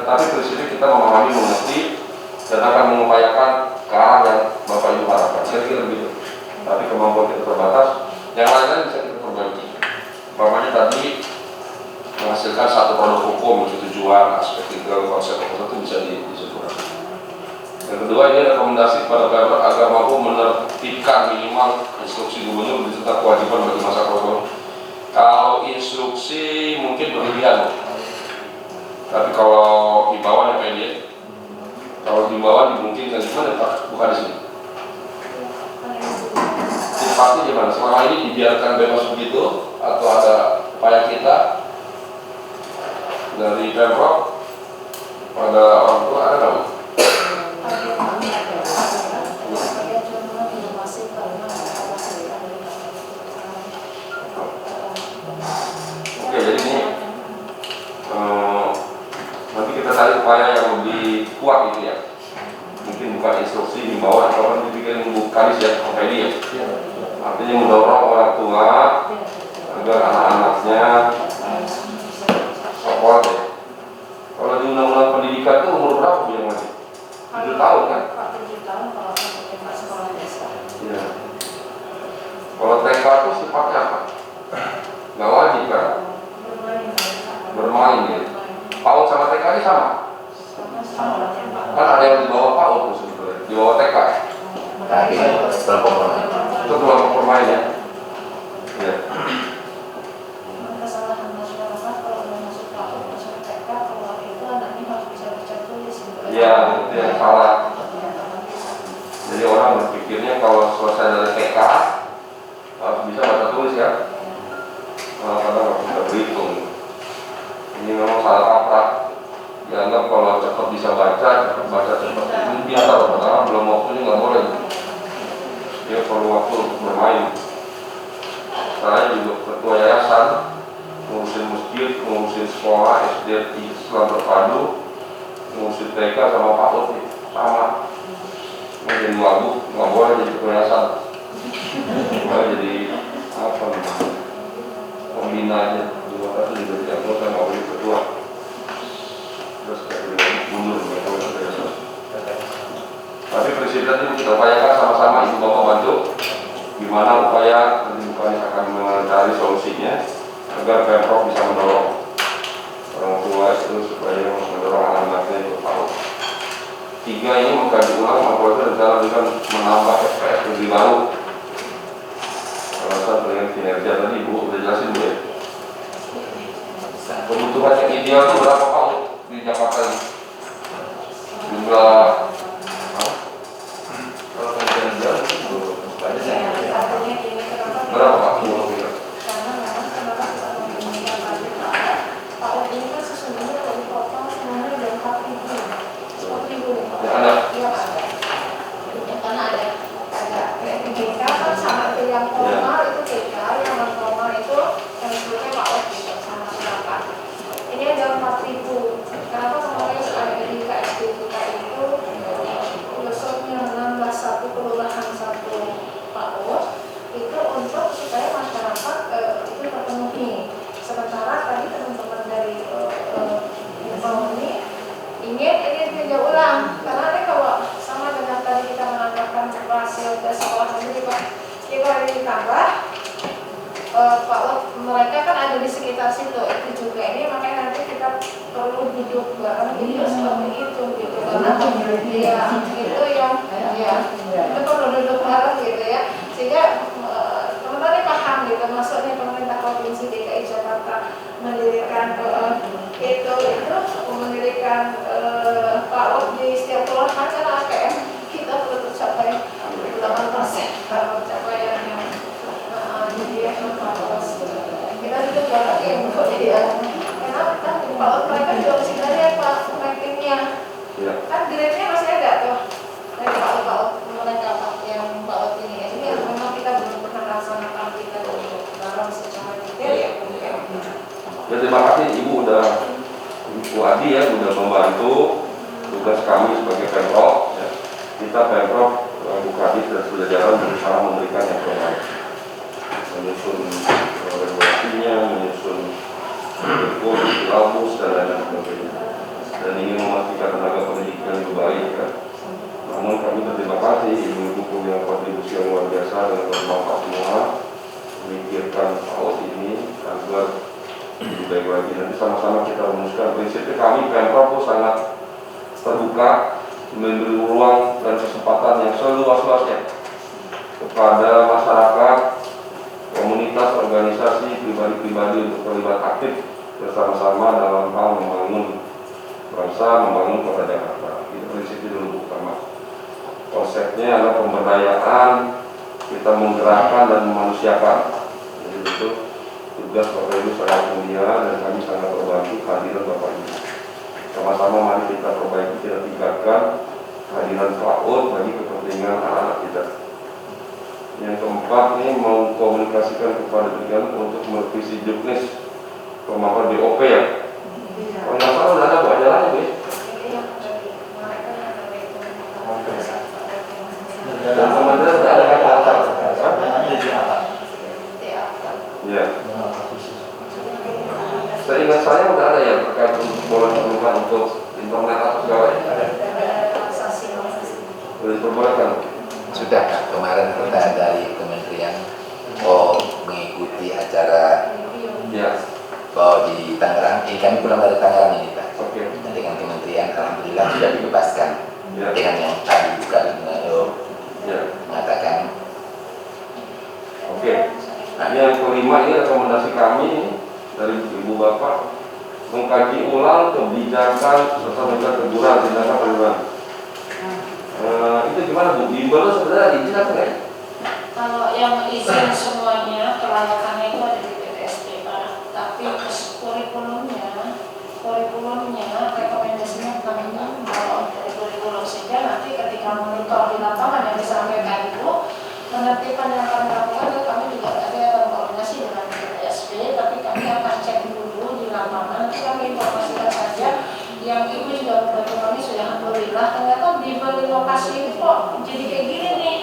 Tapi prinsipnya kita memahami, mengerti, dan akan mengupayakan ke arah yang Bapak Ibu harapkan. Saya kira begitu. Tapi kemampuan kita terbatas, yang lain-lain bisa kita perbaiki. Umpamanya tadi menghasilkan satu produk hukum untuk tujuan aspek legal konsep itu bisa disempurnakan. Yang kedua ini rekomendasi kepada Pemprov agar mampu menertibkan minimal instruksi gubernur tentang kewajiban bagi masa program. Kalau instruksi instruksi mungkin berlebihan. Tapi kalau himbauan yang pendek, kalau himbauan dimungkinkan gimana Pak? Bukan di sini. Sifatnya gimana? Selama ini dibiarkan bebas begitu atau ada upaya kita dari Pemprov pada orang tua ada nggak? Oke, jadi ini nanti kita cari upaya yang lebih kuat gitu ya. Mungkin bukan instruksi, himbauan, atau kan dibikin bukan ya, sampai dia. Artinya mendorong orang tua agar anak-anaknya sekolah deh. Kalau di undang-undang pendidikan itu umur berapa dia masih? 7 tahun kan? 7 tahun kalau untuk sekolah dasar. Iya. Kalau TK itu sifatnya apa? Nggak wajib kan? Bermain ya. PAUD sama TK ini sama? Kan ada yang di bawah PAUD tuh sebetulnya, di bawah TK. Tapi kelompok bermain. Itu kelompok bermain ya. Ya. Kesalahan masyarakat kalau udah masuk PAUD, masuk TK, keluar itu anaknya harus bisa baca tulis. Iya, itu yang salah. Jadi orang berpikirnya kalau selesai dari TK harus bisa baca tulis ya. Kadang nggak bisa berhitung. Ini memang salah kaprah. Dianggap kalau cepat bisa baca, cepat ini biasa. Padahal belum waktunya nggak boleh. Dia perlu waktu untuk bermain. Saya juga ketua yayasan, ngurusin masjid, ngurusin sekolah SD Islam terpadu, ngurusin TK sama PAUD sama. Jadi wagub nggak boleh jadi ketua yayasan. Boleh jadi apa namanya? Pembina aja. Dua kali juga tidak boleh nggak boleh ketua. Terus mundur mereka ketua yayasan. Tapi prinsipnya itu kita upayakan sama-sama, ibu bapak bantu gimana upaya nanti bukan akan mencari solusinya agar Pemprov bisa mendorong orang tua itu supaya mendorong anak-anaknya itu tahu. 3 ini mengkaji ulang apabila rencana dengan menambah SPS lebih baru. Alasan dengan kinerja tadi ibu udah jelasin Bu ya. Kebutuhan yang ideal itu berapa PAUD di Jakarta ini? Jumlah kalau ideal itu banyak ya. Berapa Pak? Karena memang kenapa kita membandingkan tadi PAUD ini kan sesungguhnya dari total semuanya udah 4.000. Ya ada. Iya ada. Karena ada TK kan sama itu yang formal itu TK, yang non formal itu yang sebutnya PAUD gitu sama silakan. Ini ada 4.000. Kenapa kemarin ada di KSD kita itu besoknya 16 kelurahan 1 PAUD itu untuk supaya masyarakat itu terpenuhi. Sementara tadi teman-teman dari ini ingin ini tidak ulang karena ini kalau sama dengan tadi kita menanyakan hasil tes sekolah sendiri Pak, kita ini ditambah PAUD mereka kan ada di sekitar situ itu juga ini makanya nanti kita perlu duduk bareng gitu seperti itu gitu karena ya itu yang ya itu perlu duduk bareng gitu ya sehingga teman-teman paham gitu maksudnya pemerintah provinsi DKI Jakarta mendirikan itu mendirikan PAUD di setiap kelurahan karena APM kita perlu tercapai 8% kalau capaiannya jadi kita juga bareng untuk dia karena kan PAUD mereka juga mesti dari Pak rankingnya kan grade-nya masih ada tuh dari PAUD mereka Pak yang PAUD ini ya jadi memang kita belum pernah laksanakan kita untuk dalam secara detail ya Ya terima kasih Ibu udah Ibu Adi ya sudah membantu tugas kami sebagai Pemprov ya. Kita Pemprov Bu Kadis dan jajaran berusaha memberikan yang terbaik menyusun regulasinya, menyusun silabus dan lain-lain sebagainya dan ingin memastikan tenaga pendidikan lebih baik ya. Namun kami berterima kasih Ibu-ibu punya kontribusi yang luar biasa dengan bermanfaat semua memikirkan PAUD ini agar lebih baik lagi. Nanti sama-sama kita rumuskan prinsipnya kami Pemprov itu sangat terbuka memberi ruang dan kesempatan yang seluas-luasnya kepada masyarakat, komunitas, organisasi, pribadi pribadi-pribadi untuk terlibat aktif bersama-sama dalam hal membangun bangsa, membangun kota Jakarta. Itu prinsipnya dulu pertama. Konsepnya adalah pemberdayaan, kita menggerakkan dan memanusiakan. Jadi itu tugas Bapak Ibu sangat mulia dan kami sangat terbantu kehadiran Bapak Ibu. Sama-sama mari kita perbaiki, kita tingkatkan kehadiran PAUD bagi kepentingan anak-anak kita. Yang keempat ini mengkomunikasikan kepada beliau untuk merevisi juknis kemampuan BOP ya. Kalau nggak salah udah ada buat jalannya Bu. Dan kemudian sudah ada kata-kata. Ya. Seingat saya udah ada ya terkait untuk boleh untuk internet atau segala ya. Boleh diperbolehkan. Sudah kemarin kita dari kementerian mengikuti acara Ya. di Tangerang. Kami pulang dari Tangerang ini Pak. Oke. Dan dengan kementerian alhamdulillah sudah dibebaskan. Ya. Dengan yang tadi juga Ya. mengatakan. Oke. Nah, yang kelima ini rekomendasi kami dari Ibu Bapak mengkaji ulang kebijakan serta juga teguran tindakan teguran. Itu gimana Bu? Bimbel itu sebenarnya izin apa enggak? Kalau yang izin semuanya kelayakannya itu ada di PTSD Pak, tapi kurikulumnya rekomendasinya kami bawa dari kurikulum sehingga nanti ketika monitor di lapangan yang disampaikan itu penertiban yang kami lakukan itu kami juga ada koordinasi dengan PTSD, tapi kami akan cek dulu di lapangan, nanti kami informasikan saja. Yang ibu juga membantu kami sudah alhamdulillah, ternyata di lokasi itu kok jadi kayak gini nih,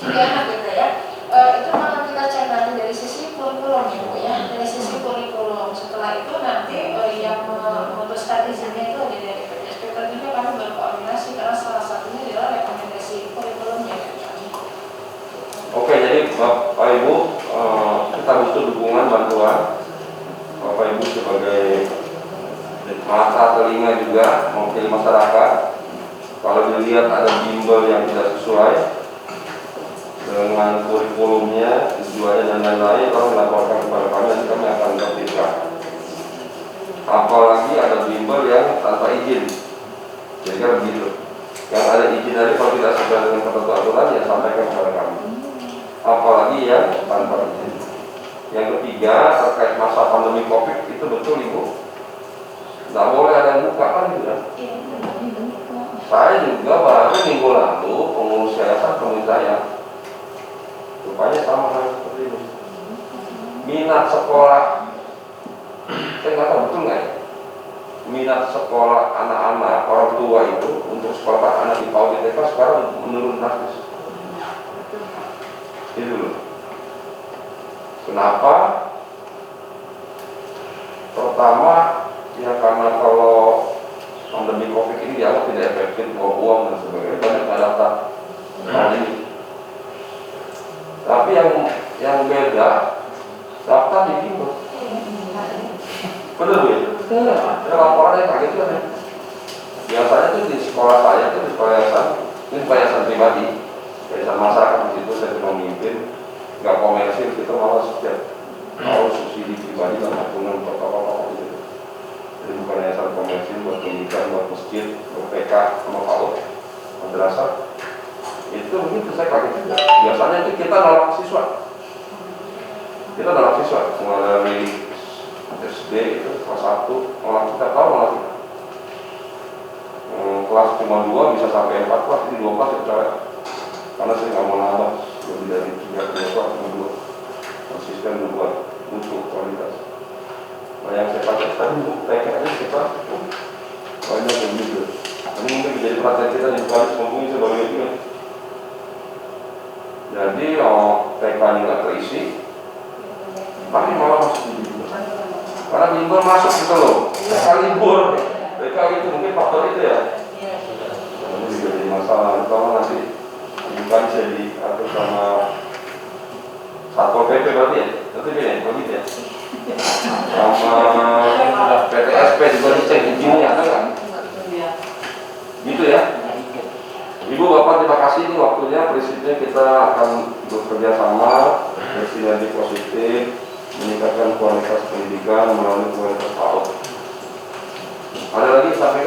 jadi enak gitu ya. Itu maka kita cek nanti dari sisi kurikulum Ibu ya, dari sisi kurikulum. Setelah itu nanti yang memutuskan izinnya itu ada dari PTSD. Tentunya kami berkoordinasi karena salah satunya adalah rekomendasi kurikulumnya dari kami. Oke, jadi Bapak Ibu kita butuh dukungan bantuan Bapak Ibu sebagai mata telinga juga mewakili masyarakat. Kalau dilihat ada bimbel yang tidak sesuai dengan kurikulumnya, tujuannya dan lain-lain, kalau melaporkan kepada kami, nanti kami akan tertibkan. Apalagi ada bimbel yang tanpa izin, jadi kan begitu. Yang ada izin dari kalau tidak sesuai dengan ketentuan aturan, ya sampaikan kepada kami. Apalagi yang tanpa izin. Yang ketiga terkait masa pandemi COVID itu betul Ibu. Nggak boleh ada yang buka kan gitu kan? Saya juga baru minggu lalu pengurus yayasan temui saya, rupanya sama hal seperti itu. Minat sekolah, saya nggak tahu betul nggak ya? Minat sekolah anak-anak orang tua itu untuk sekolah anak di PAUD TK sekarang menurun drastis. Itu loh. Kenapa? Pertama, ya karena kalau pandemi COVID ini dianggap tidak efektif, bawa uang dan sebagainya, banyak nggak daftar tahun ini. Tapi yang beda, daftar di bimbel. Benar Bu ya? Ya laporan yang kaget kan ya. Biasanya tuh di sekolah saya tuh di sekolah yayasan, ini yayasan pribadi, yayasan masyarakat di situ saya cuma memimpin, nggak komersil, kita malah setiap tahun subsidi pribadi dan hubungan protokol gitu. Jadi bukan yayasan komersil buat pendidikan, buat masjid, buat PK, sama PAUD, madrasah. Itu begitu saya kaget juga. Biasanya itu kita nolak siswa. Kita nolak siswa mulai dari SD itu kelas 1 nolak kita tahu nolak kita. Kelas cuma 2 bisa sampai 4 kelas, ini 2 kelas ya coret. Karena saya nggak mau nambah lebih dari 3 kelas cuma 2. Konsisten buat mutu kualitas. Nah yang saya pakai tadi untuk TK aja kita banyak yang gitu. Ini mungkin menjadi perhatian kita di kualitas mumpung sebagai itu ya. Jadi TK-nya nggak terisi, tapi malah masuk di bimbel. Karena bimbel masuk gitu loh, TK libur, TK itu mungkin faktor itu ya. Ini juga jadi masalah, terutama nanti bukan bisa diatur sama Satpol PP berarti ya, itu beda ya, begitu ya. Sama PTSP juga dicek izinnya, kan? Gitu ya. Ibu Bapak terima kasih, ini waktunya prinsipnya kita akan bekerja sama bersinergi positif, meningkatkan kualitas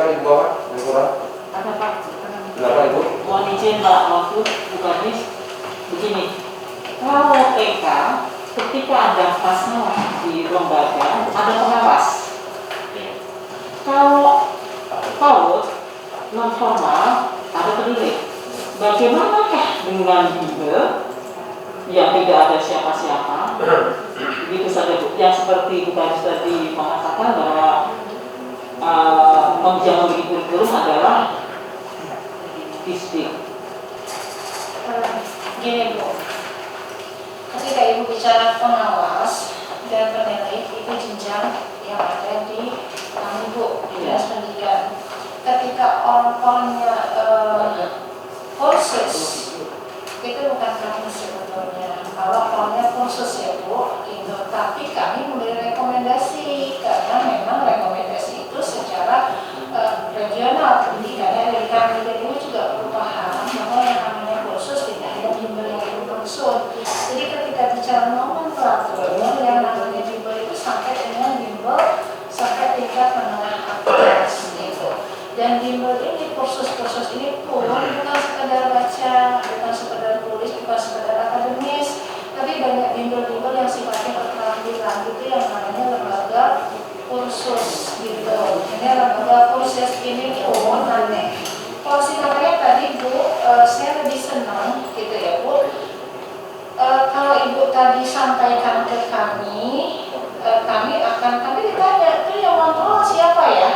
disampaikan Ibu Bapak? Yang kurang? Ada Pak. Silakan Ibu. Mohon izin Pak Mahfud, Bu Kadis. Begini, kalau TK ketika ada masalah di lembaga ada pengawas. Kalau PAUD non formal ada pendidik. Bagaimanakah dengan bimbel yang tidak ada siapa-siapa? Begitu saja Bu. Yang seperti Bu Kadis tadi mengatakan bahwa yang memberi kurikulum adalah Disdik. Gini Bu, ketika Ibu bicara pengawas dan penilai itu jenjang yang ada di kami Bu, di Dinas Pendidikan. Ketika orang-orangnya kursus itu bukan kami sebetulnya, kalau orangnya kursus ya Bu, gitu. Tapi kami memberi rekomendasi karena memang rekomendasi itu secara regional pendidikannya dari kami. Jadi Ibu juga perlu paham bahwa yang namanya kursus tidak hanya bimbel yang Ibu maksud. Jadi ketika bicara nomenklatur, yang namanya bimbel itu sampai dengan bimbel sampai tingkat menengah atas gitu. Dan bimbel ini, kursus-kursus ini pun bukan sekedar baca, bukan sekedar tulis, bukan sekedar akademis, tapi banyak bimbel-bimbel yang sifatnya berkelanjutan itu yang namanya lembaga kursus gitu. Ini lembaga kursus ini pun nanti kalau namanya tadi Bu, saya lebih senang gitu ya Bu. Kalau Ibu tadi sampaikan ke kami, kami ditanya, itu yang kontrol siapa ya?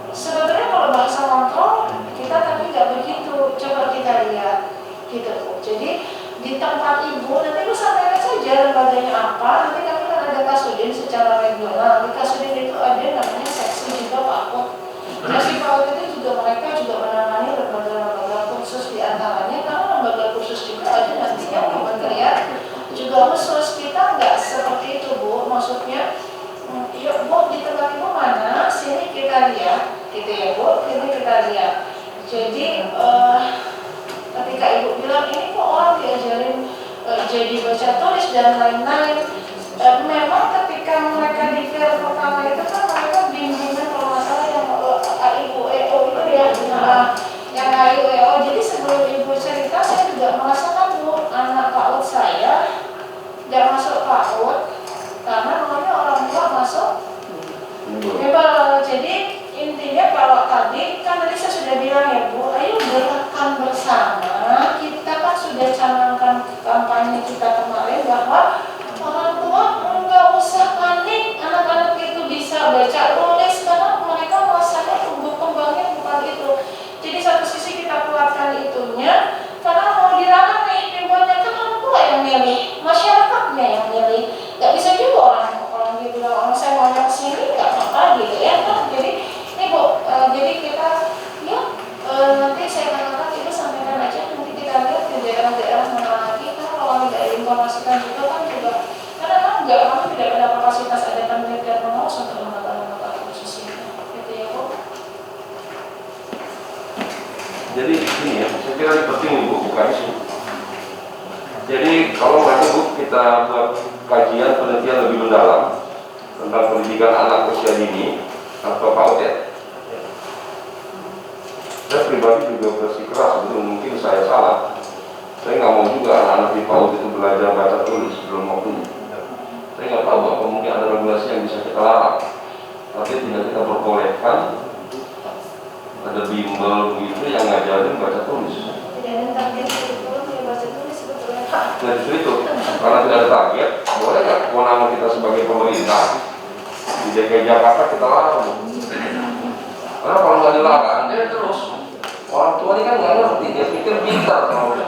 Sebetulnya kalau bahasa kontrol kita tapi nggak begitu, coba kita lihat gitu Bu. Jadi di tempat Ibu nanti Ibu sampaikan saja lembaganya apa. Nanti kami kan ada Kasudin secara regional. Di Kasudin itu ada namanya seksi juga PAUD. Seksi PAUD itu juga mereka juga menangani lembaga-lembaga kursus diantaranya, karena lembaga kursus juga ada nantinya kementerian juga khusus. Kita nggak seperti itu Bu, maksudnya yuk Bu di tempat Ibu mana, sini kita lihat gitu ya Bu, ini kita lihat. Jadi ketika Ibu bilang ini kok orang diajarin jadi baca tulis dan lain-lain, memang ketika mereka di fair pertama itu kan mereka bimbingan kalau nggak salah yang AIUEO itu ya, yang AIUEO. Jadi sebelum Ibu cerita saya juga merasakan Bu, anak PAUD saya nggak masuk PAUD karena namanya orang tua masuk bimbel. Jadi intinya kalau tadi kan tadi saya sudah bilang ya Bu, ayo gerakan bersama. Kita kan sudah canangkan kampanye kita kemarin bahwa orang tua nggak usah panik, anak-anak itu bisa baca tulis karena mereka merasakan tumbuh kembangnya bukan itu. Jadi satu sisi kita kuatkan itunya, karena mau dilarang nih bimbelnya kan orang tua yang milih, masyarakatnya yang milih. Nggak bisa juga orang dia bilang orang saya maunya kesini nggak apa-apa gitu ya kan. Jadi ini Bu, jadi kita ya nanti saya katakan itu sampaikan aja, nanti kita lihat di daerah-daerah mana lagi. Karena kalau tidak diinformasikan juga kan juga karena kan kami tidak ada kapasitas ada penelitian pengawas untuk lembaga-lembaga khusus ini gitu ya Bu. Jadi ini ya, saya kira ini penting Bu, bukan sih. Jadi kalau nanti Bu kita buat kajian penelitian lebih mendalam tentang pendidikan anak usia dini atau PAUD ya. Saya pribadi juga bersikeras, betul mungkin saya salah. Saya nggak mau juga anak-anak di PAUD itu belajar baca tulis sebelum waktunya. Saya nggak tahu apa mungkin ada regulasi yang bisa kita larang. Tapi tidak kita perbolehkan ada bimbel begitu yang ngajarin baca tulis. Tidak ada target kurikulum yang baca tulis sebetulnya Pak. Nah justru itu, karena tidak ada target, boleh nggak kewenangan kita sebagai pemerintah di DKI Jakarta kita larang? Karena kalau nggak dilarang, dia terus orang tua ini kan nggak ngerti, dia pikir pintar kalau udah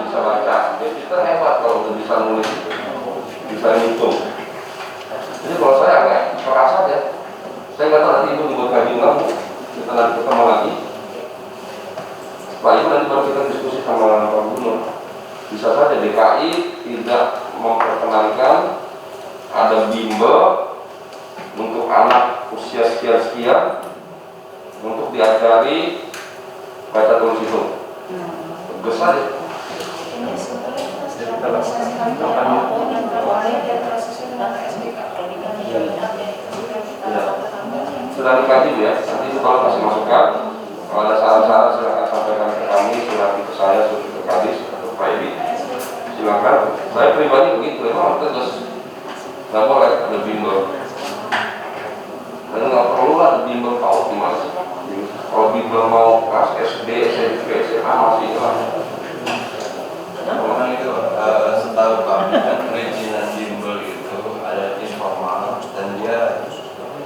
bisa baca, dia pikir hebat kalau udah bisa nulis, bisa ngitung. Jadi kalau saya agak perasa ya, saya nggak tahu nanti Ibu dibuat kaji ulang, kita nanti ketemu lagi. Setelah itu nanti baru kita diskusi sama Pak Gubernur. Bisa saja DKI tidak memperkenankan ada bimbel untuk anak usia sekian-sekian untuk diajari baca tulis itu. Tegas aja. Ini sebetulnya kita sedang memproseskan apapun yang terwajib dan prosesnya dengan SPK kalau dikami yang itu sudah kita lakukan. Sudah dikaji Bu ya, nanti itu kalau kasih masukan. Kalau ada saran-saran silakan sampaikan ke kami, silakan ke saya, silakan ke Kadis atau Pak Edi. Silakan. Saya pribadi begitu, memang terus nggak boleh ada bimbel. Dan nggak perlu lah ada bimbel PAUD gimana sih? Kalau bimbel mau kelas SD, SMP, SMA masih lah. Memang itu setahu kami kan perizinan bimbel itu ada informal dan dia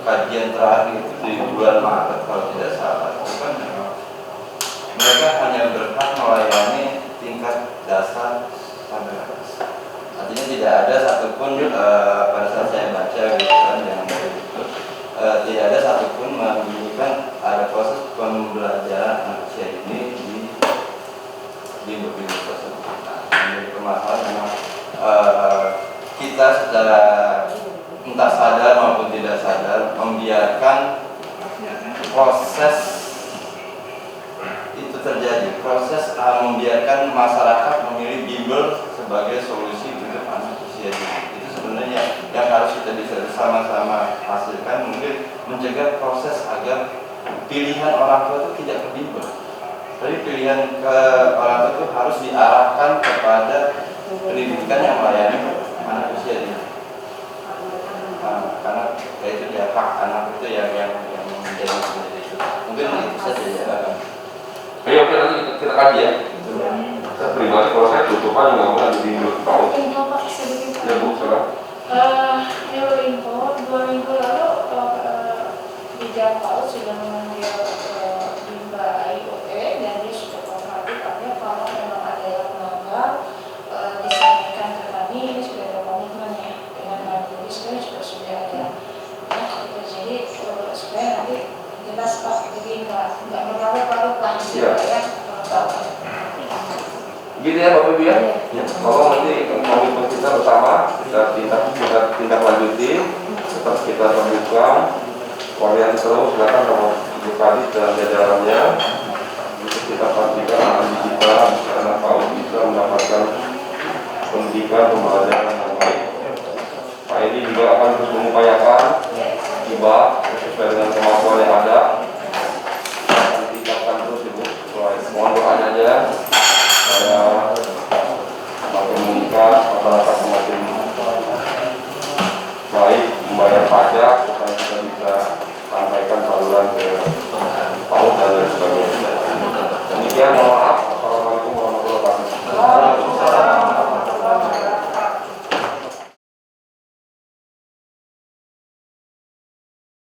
kajian terakhir itu di bulan Maret kalau tidak salah. Itu kan mereka hanya berhak melayani tingkat dasar sampai atas. Artinya tidak ada satupun pada saat saya baca gitu kan yang tidak ada satupun membunyikan ada proses pembelajaran anak usia ini di bimbel-bimbel tersebut. Nah, menjadi permasalahan memang kita secara entah sadar maupun tidak sadar membiarkan proses itu terjadi, proses membiarkan masyarakat memilih bimbel sebagai solusi untuk anak usia dini. Itu sebenarnya yang harus kita bisa sama-sama hasilkan, mungkin mencegah proses agar pilihan orang tua itu tidak ke bimbel. Tapi pilihan ke orang tua itu harus diarahkan kepada pendidikan yang melayani anak usia dini. Karena itu dia hak anak itu yang menjadi seperti itu. Mungkin itu saja ya. Oke, nanti kita kaji ya. Saya pribadi kalau saya tutupan nggak mau di bimbel PAUD. Info Pak sedikit. Ya Bu, silakan. Info 2 minggu lalu Bidang PAUD sudah memanggil Bimba IOT dan dia sudah kooperatif. Artinya kalau memang ada yang melanggar disampaikan ke kami, ini sudah ada komitmen ya dengan kami. Jadi sebenarnya sudah ada ya, gitu. Jadi supaya nanti jelas Pak, jadi nggak berlarut-larut lah Iya. ya. Gitu ya Bapak Ibu ya. Kalau nanti komitmen kita bersama kita tindak lanjuti, tetap kita terbuka, koordinasi terus, silakan sama Ibu Kadis dan jajarannya untuk kita pastikan anak kita anak PAUD bisa mendapatkan pendidikan pembelajaran yang baik. Pak Edi juga akan terus mengupayakan hibah sesuai dengan kemampuan yang ada